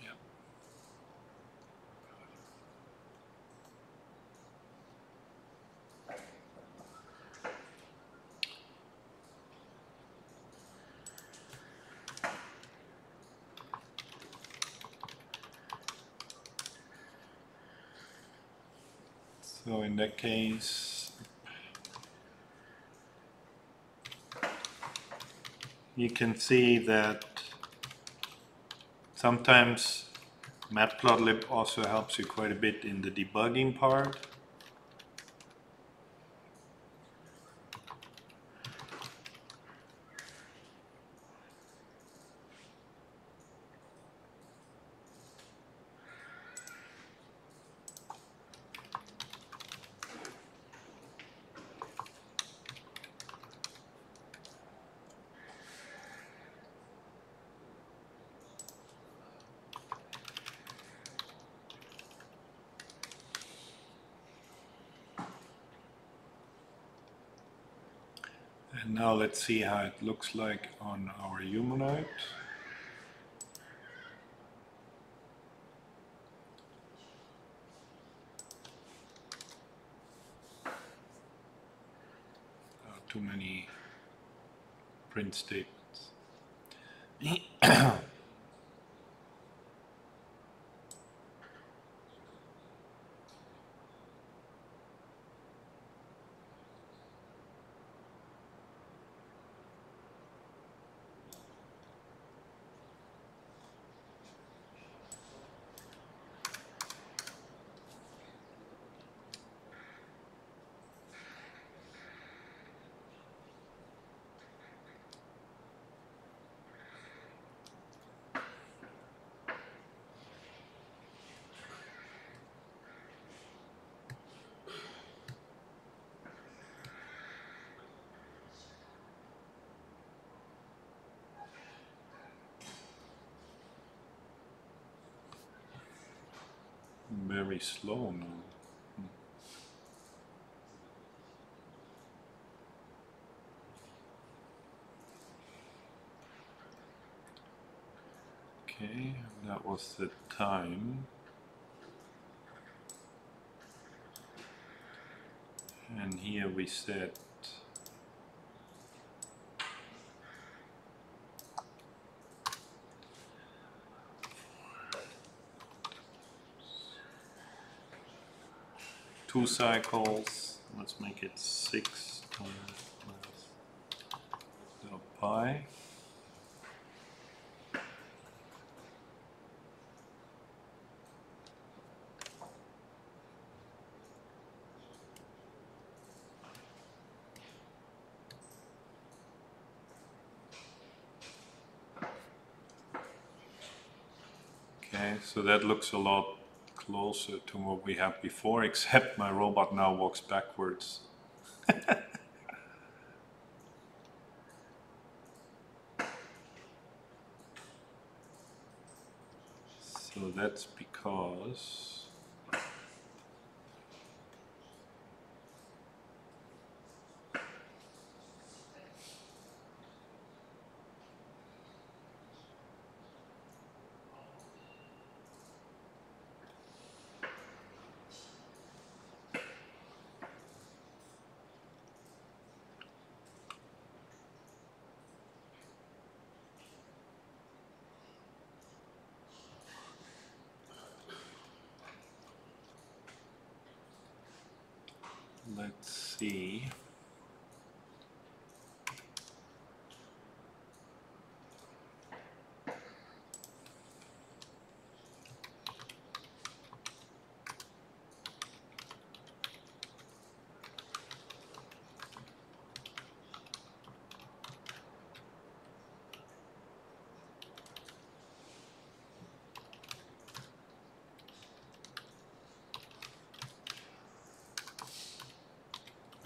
Yeah. So in that case, you can see that sometimes Matplotlib also helps you quite a bit in the debugging part. And now let's see how it looks like on our humanoid. Too many print statements. very slow now. Okay, that was the time. And here we set two cycles. Let's make it 6 times the pi. Okay, so that looks a lot closer to what we had before, except my robot now walks backwards. So that's because let's see.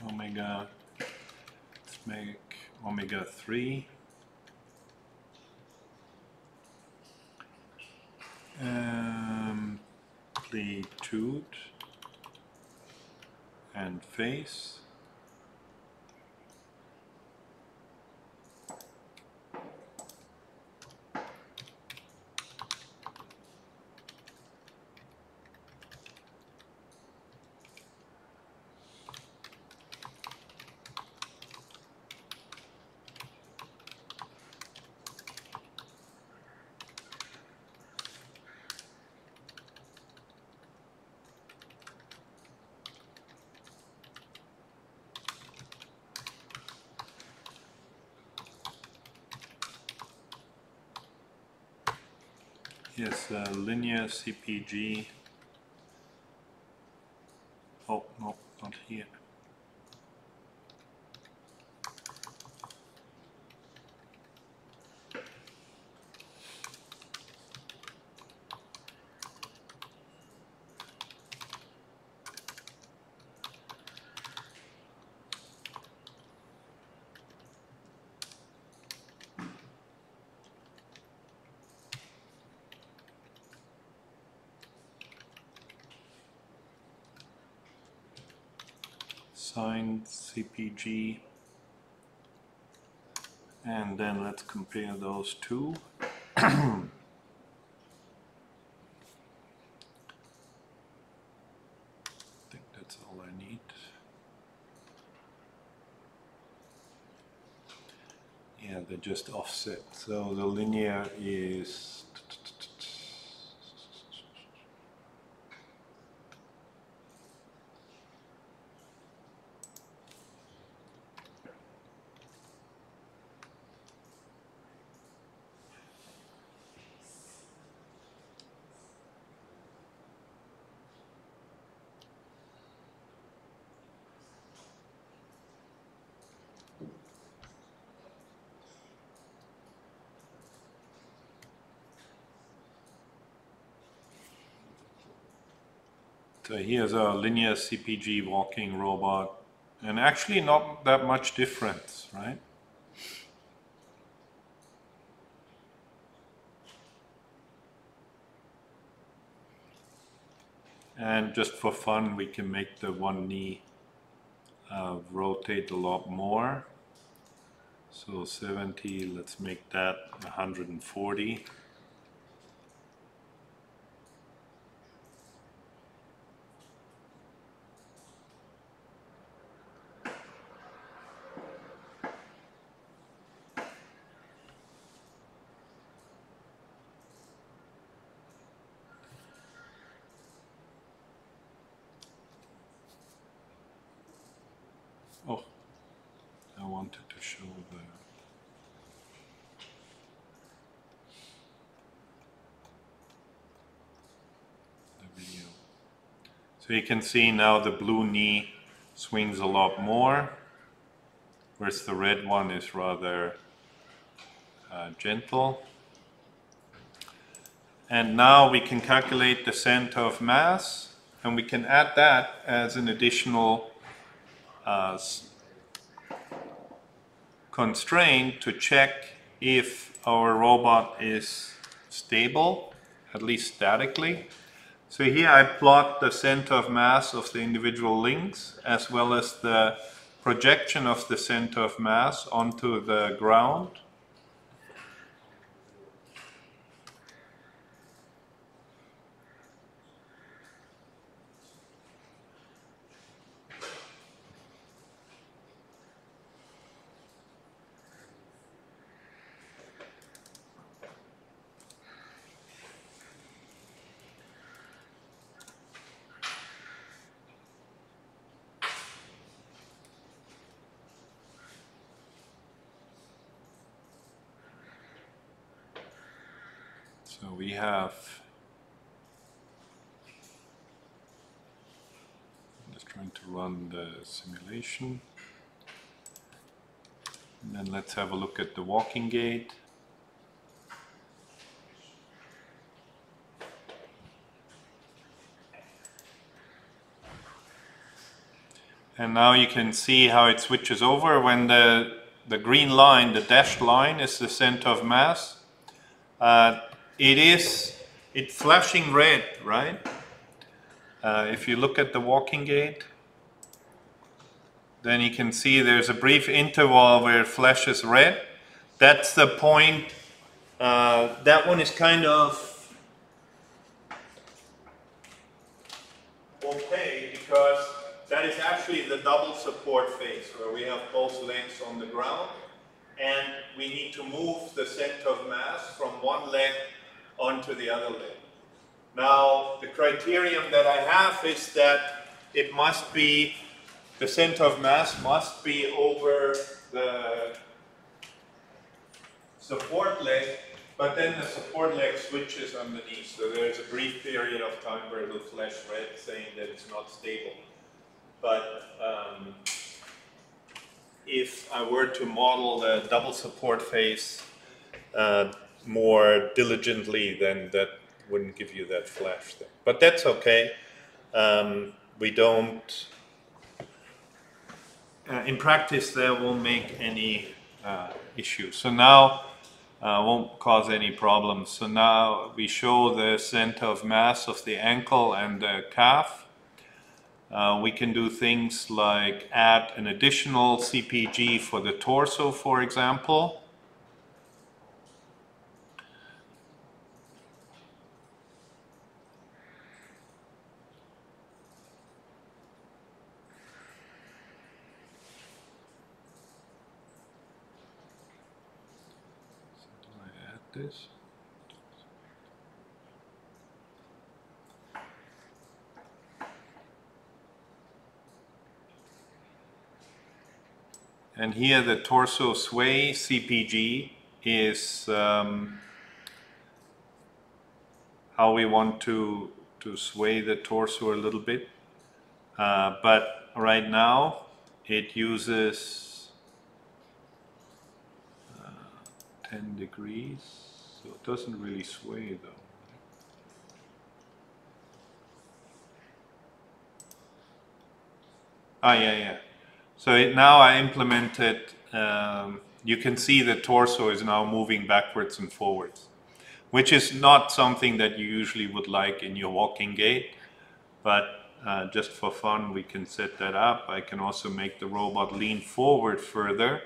Omega, let's make omega 3. Amplitude and phase. Yes, linear CPG. Oh, no, not here. Signed CPG, and then let's compare those two. I think that's all I need. Yeah, they're just offset. So the linear is so here's a linear CPG walking robot, and actually not that much difference, right? And just for fun, we can make the one knee rotate a lot more. So 70, let's make that 140. Oh, I wanted to show the video. So you can see now the blue knee swings a lot more, whereas the red one is rather gentle. And now we can calculate the center of mass, and we can add that as an additional constraint to check if our robot is stable, at least statically. So here I plot the center of mass of the individual links as well as the projection of the center of mass onto the ground. So we have, I'm just trying to run the simulation. And then let's have a look at the walking gait. And now you can see how it switches over when the green line, the dashed line, is the center of mass. It's flashing red, right? If you look at the walking gait, then you can see there's a brief interval where it flashes red. That's the point. That one is kind of okay because that is actually the double support phase where we have both legs on the ground and we need to move the center of mass from one leg onto the other leg. Now, the criterion that I have is that it must be, the center of mass must be over the support leg, but then the support leg switches underneath. So there's a brief period of time where it will flash red saying that it's not stable. But if I were to model the double support phase more diligently, then that wouldn't give you that flash thing. But that's okay. We don't, in practice, that won't make any issue. So now, won't cause any problems. So now we show the center of mass of the ankle and the calf. We can do things like add an additional CPG for the torso, for example. So do I add this? And here the torso sway CPG is how we want to sway the torso a little bit. But right now it uses 10 degrees, so it doesn't really sway though. Ah, yeah. So now I implemented, you can see the torso is now moving backwards and forwards, which is not something that you usually would like in your walking gait. but just for fun we can set that up. I can also make the robot lean forward further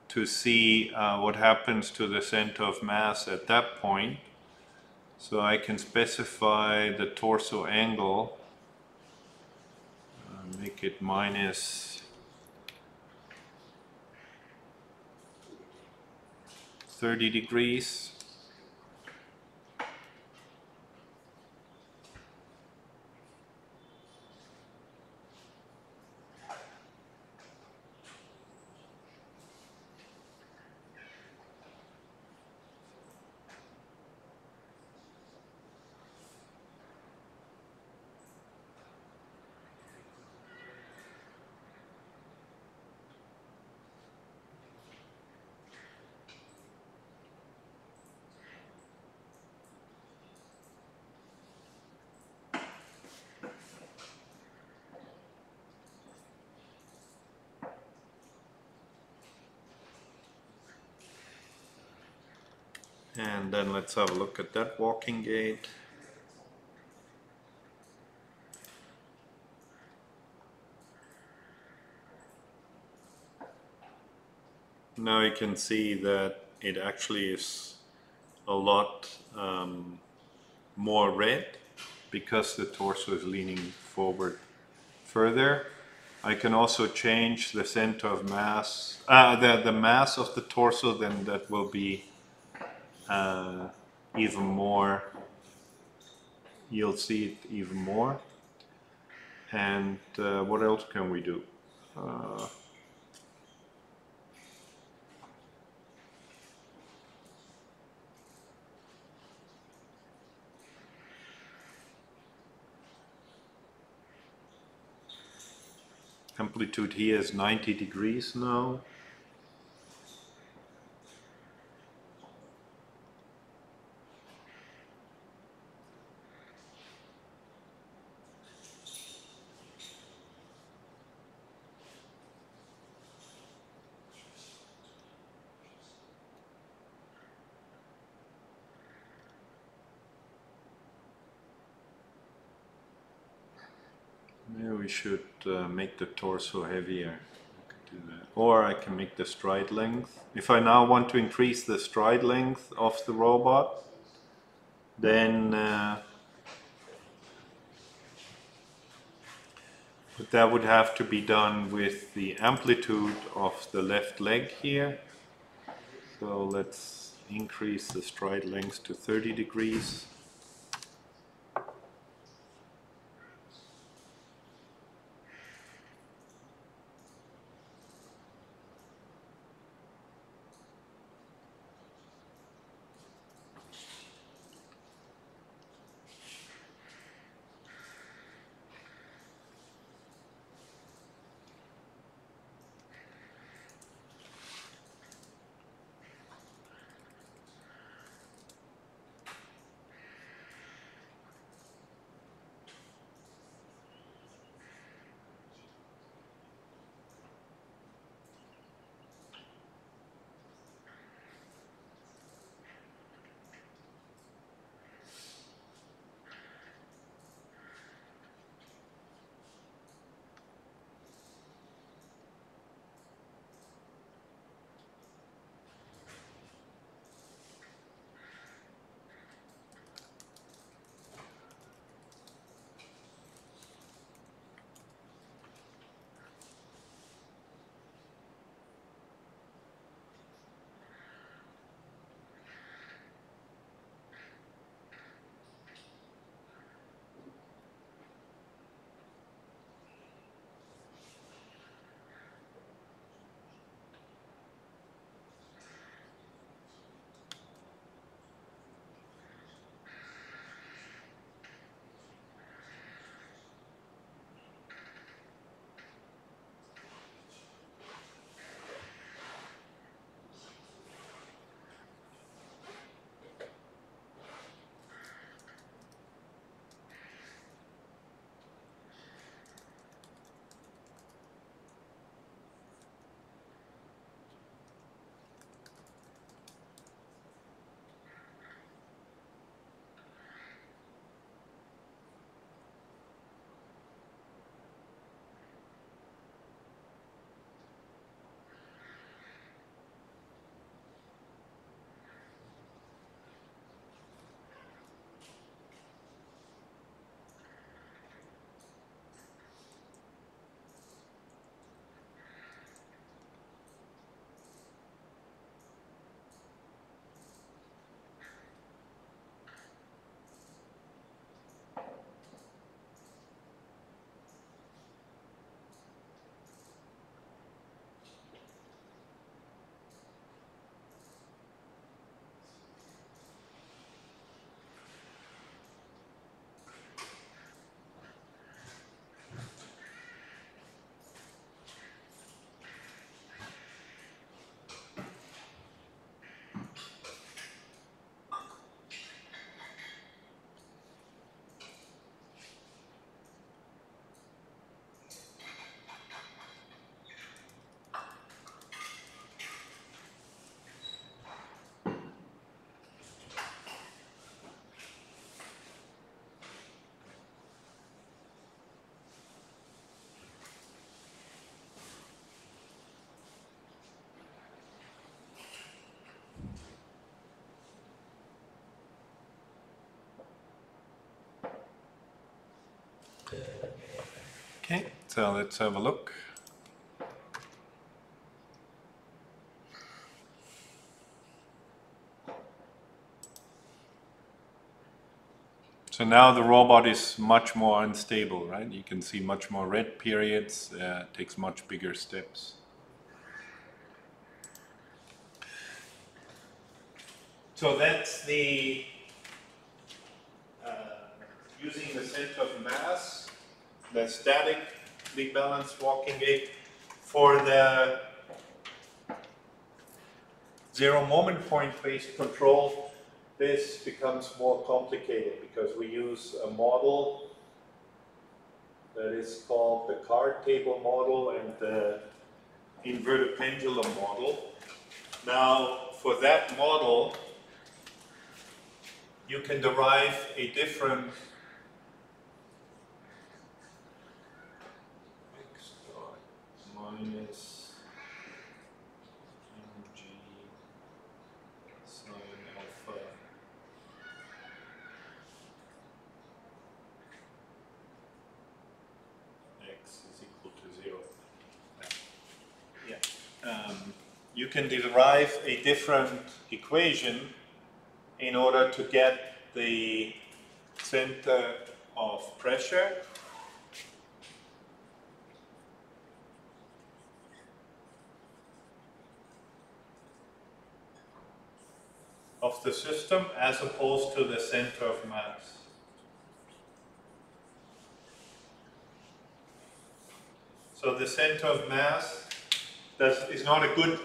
to see what happens to the center of mass at that point. So I can specify the torso angle, make it minus 30 degrees. And then let's have a look at that walking gait. Now you can see that it actually is a lot more red because the torso is leaning forward further. I can also change the center of mass, the mass of the torso, then that will be even more, you'll see it even more. And what else can we do? Amplitude here is 90 degrees now. Maybe we should make the torso heavier. I could do that. Or I can make the stride length. If I now want to increase the stride length of the robot, then but that would have to be done with the amplitude of the left leg here. So let's increase the stride length to 30 degrees. Okay, so let's have a look. So now the robot is much more unstable, right? You can see much more red periods, takes much bigger steps. So that's the using the center of mass, the statically balanced walking gait. For the zero moment point based control, this becomes more complicated because we use a model that is called the card table model and the inverted pendulum model. Now, for that model, you can derive a different x dot minus mg sine alpha x is equal to 0. Yeah. You can derive a different equation in order to get the center of pressure of the system as opposed to the center of mass. So the center of mass is not a good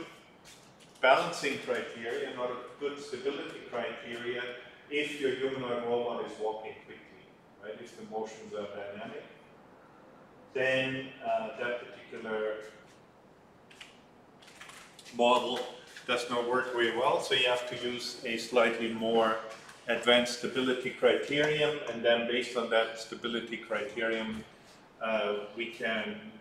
balancing criteria, not a good stability criteria if your humanoid robot is walking quickly, right? If the motions are dynamic, then that particular model does not work very well. So you have to use a slightly more advanced stability criterion, and then based on that stability criterion, we can,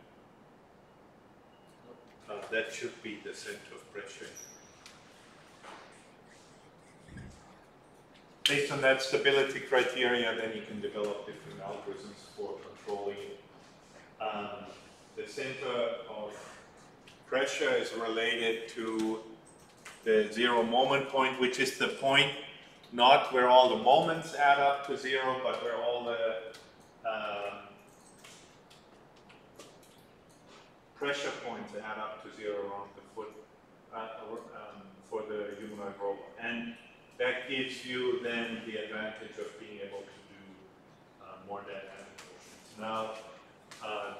that should be the center of pressure. Based on that stability criteria, then you can develop different algorithms for controlling. The center of pressure is related to the zero moment point, which is the point not where all the moments add up to 0, but where all the pressure points add up to 0 around the foot for the humanoid robot. And that gives you then the advantage of being able to do more dynamic motions. Now,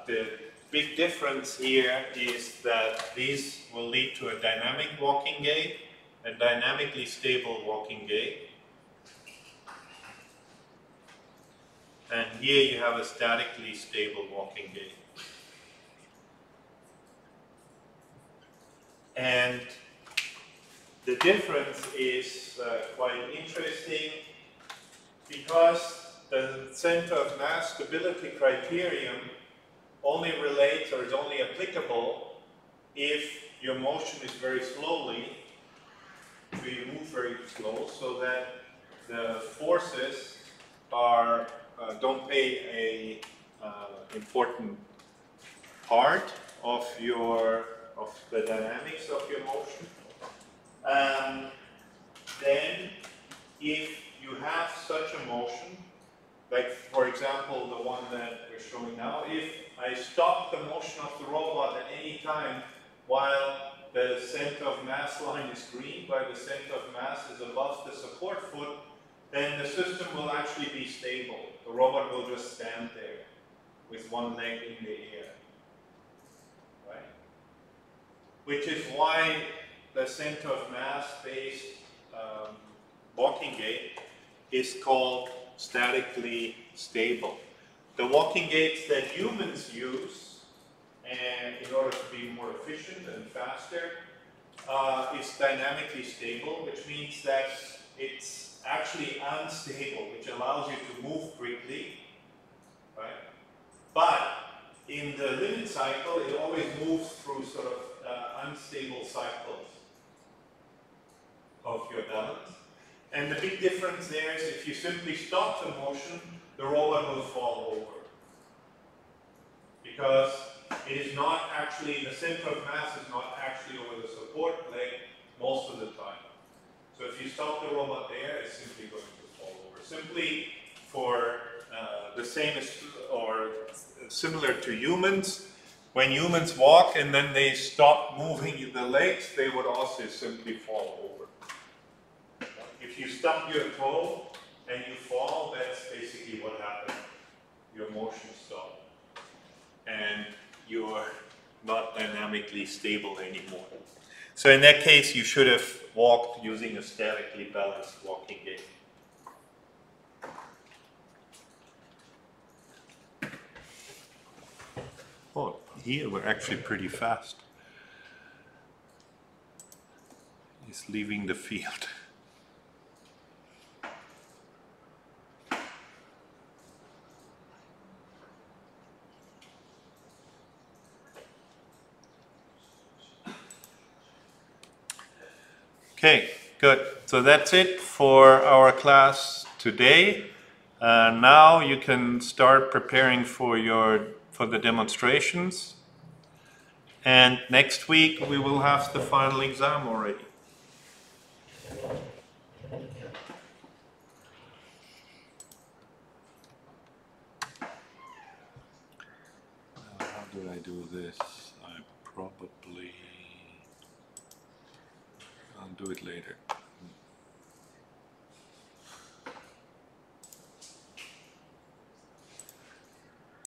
the big difference here is that these will lead to a dynamic walking gait, a dynamically stable walking gait. And here you have a statically stable walking gait. And the difference is quite interesting because the center of mass stability criterion only relates or is only applicable if your motion is very slowly, so you move very slow, so that the forces are don't play a important part of the dynamics of your motion. Then, if you have such a motion, like for example the one that we're showing now, if I stop the motion of the robot at any time while the center of mass line is green, while the center of mass is above the support foot, then the system will actually be stable. The robot will just stand there with one leg in the air, right? Which is why the center of mass based walking gait is called statically stable. The walking gaits that humans use, and in order to be more efficient and faster, is dynamically stable, which means that it's actually unstable, which allows you to move quickly, right? But in the limit cycle, it always moves through sort of unstable cycles of your balance. And the big difference there is if you simply stop the motion, the robot will fall over. because it is not actually, the center of mass is not actually over the support leg most of the time. So if you stop the robot there, it's simply going to fall over. Simply for the same as, or similar to humans, when humans walk and then they stop moving the legs, they would also simply fall over. If you stub your toe and you fall, that's basically what happened. Your motion stopped. And you're not dynamically stable anymore. So in that case, you should have walked using a statically balanced walking gait. Oh, here we're actually pretty fast. He's leaving the field. Okay, good. So that's it for our class today. Now you can start preparing for the demonstrations. And next week we will have the final exam already. How do I do this? I'll do it later.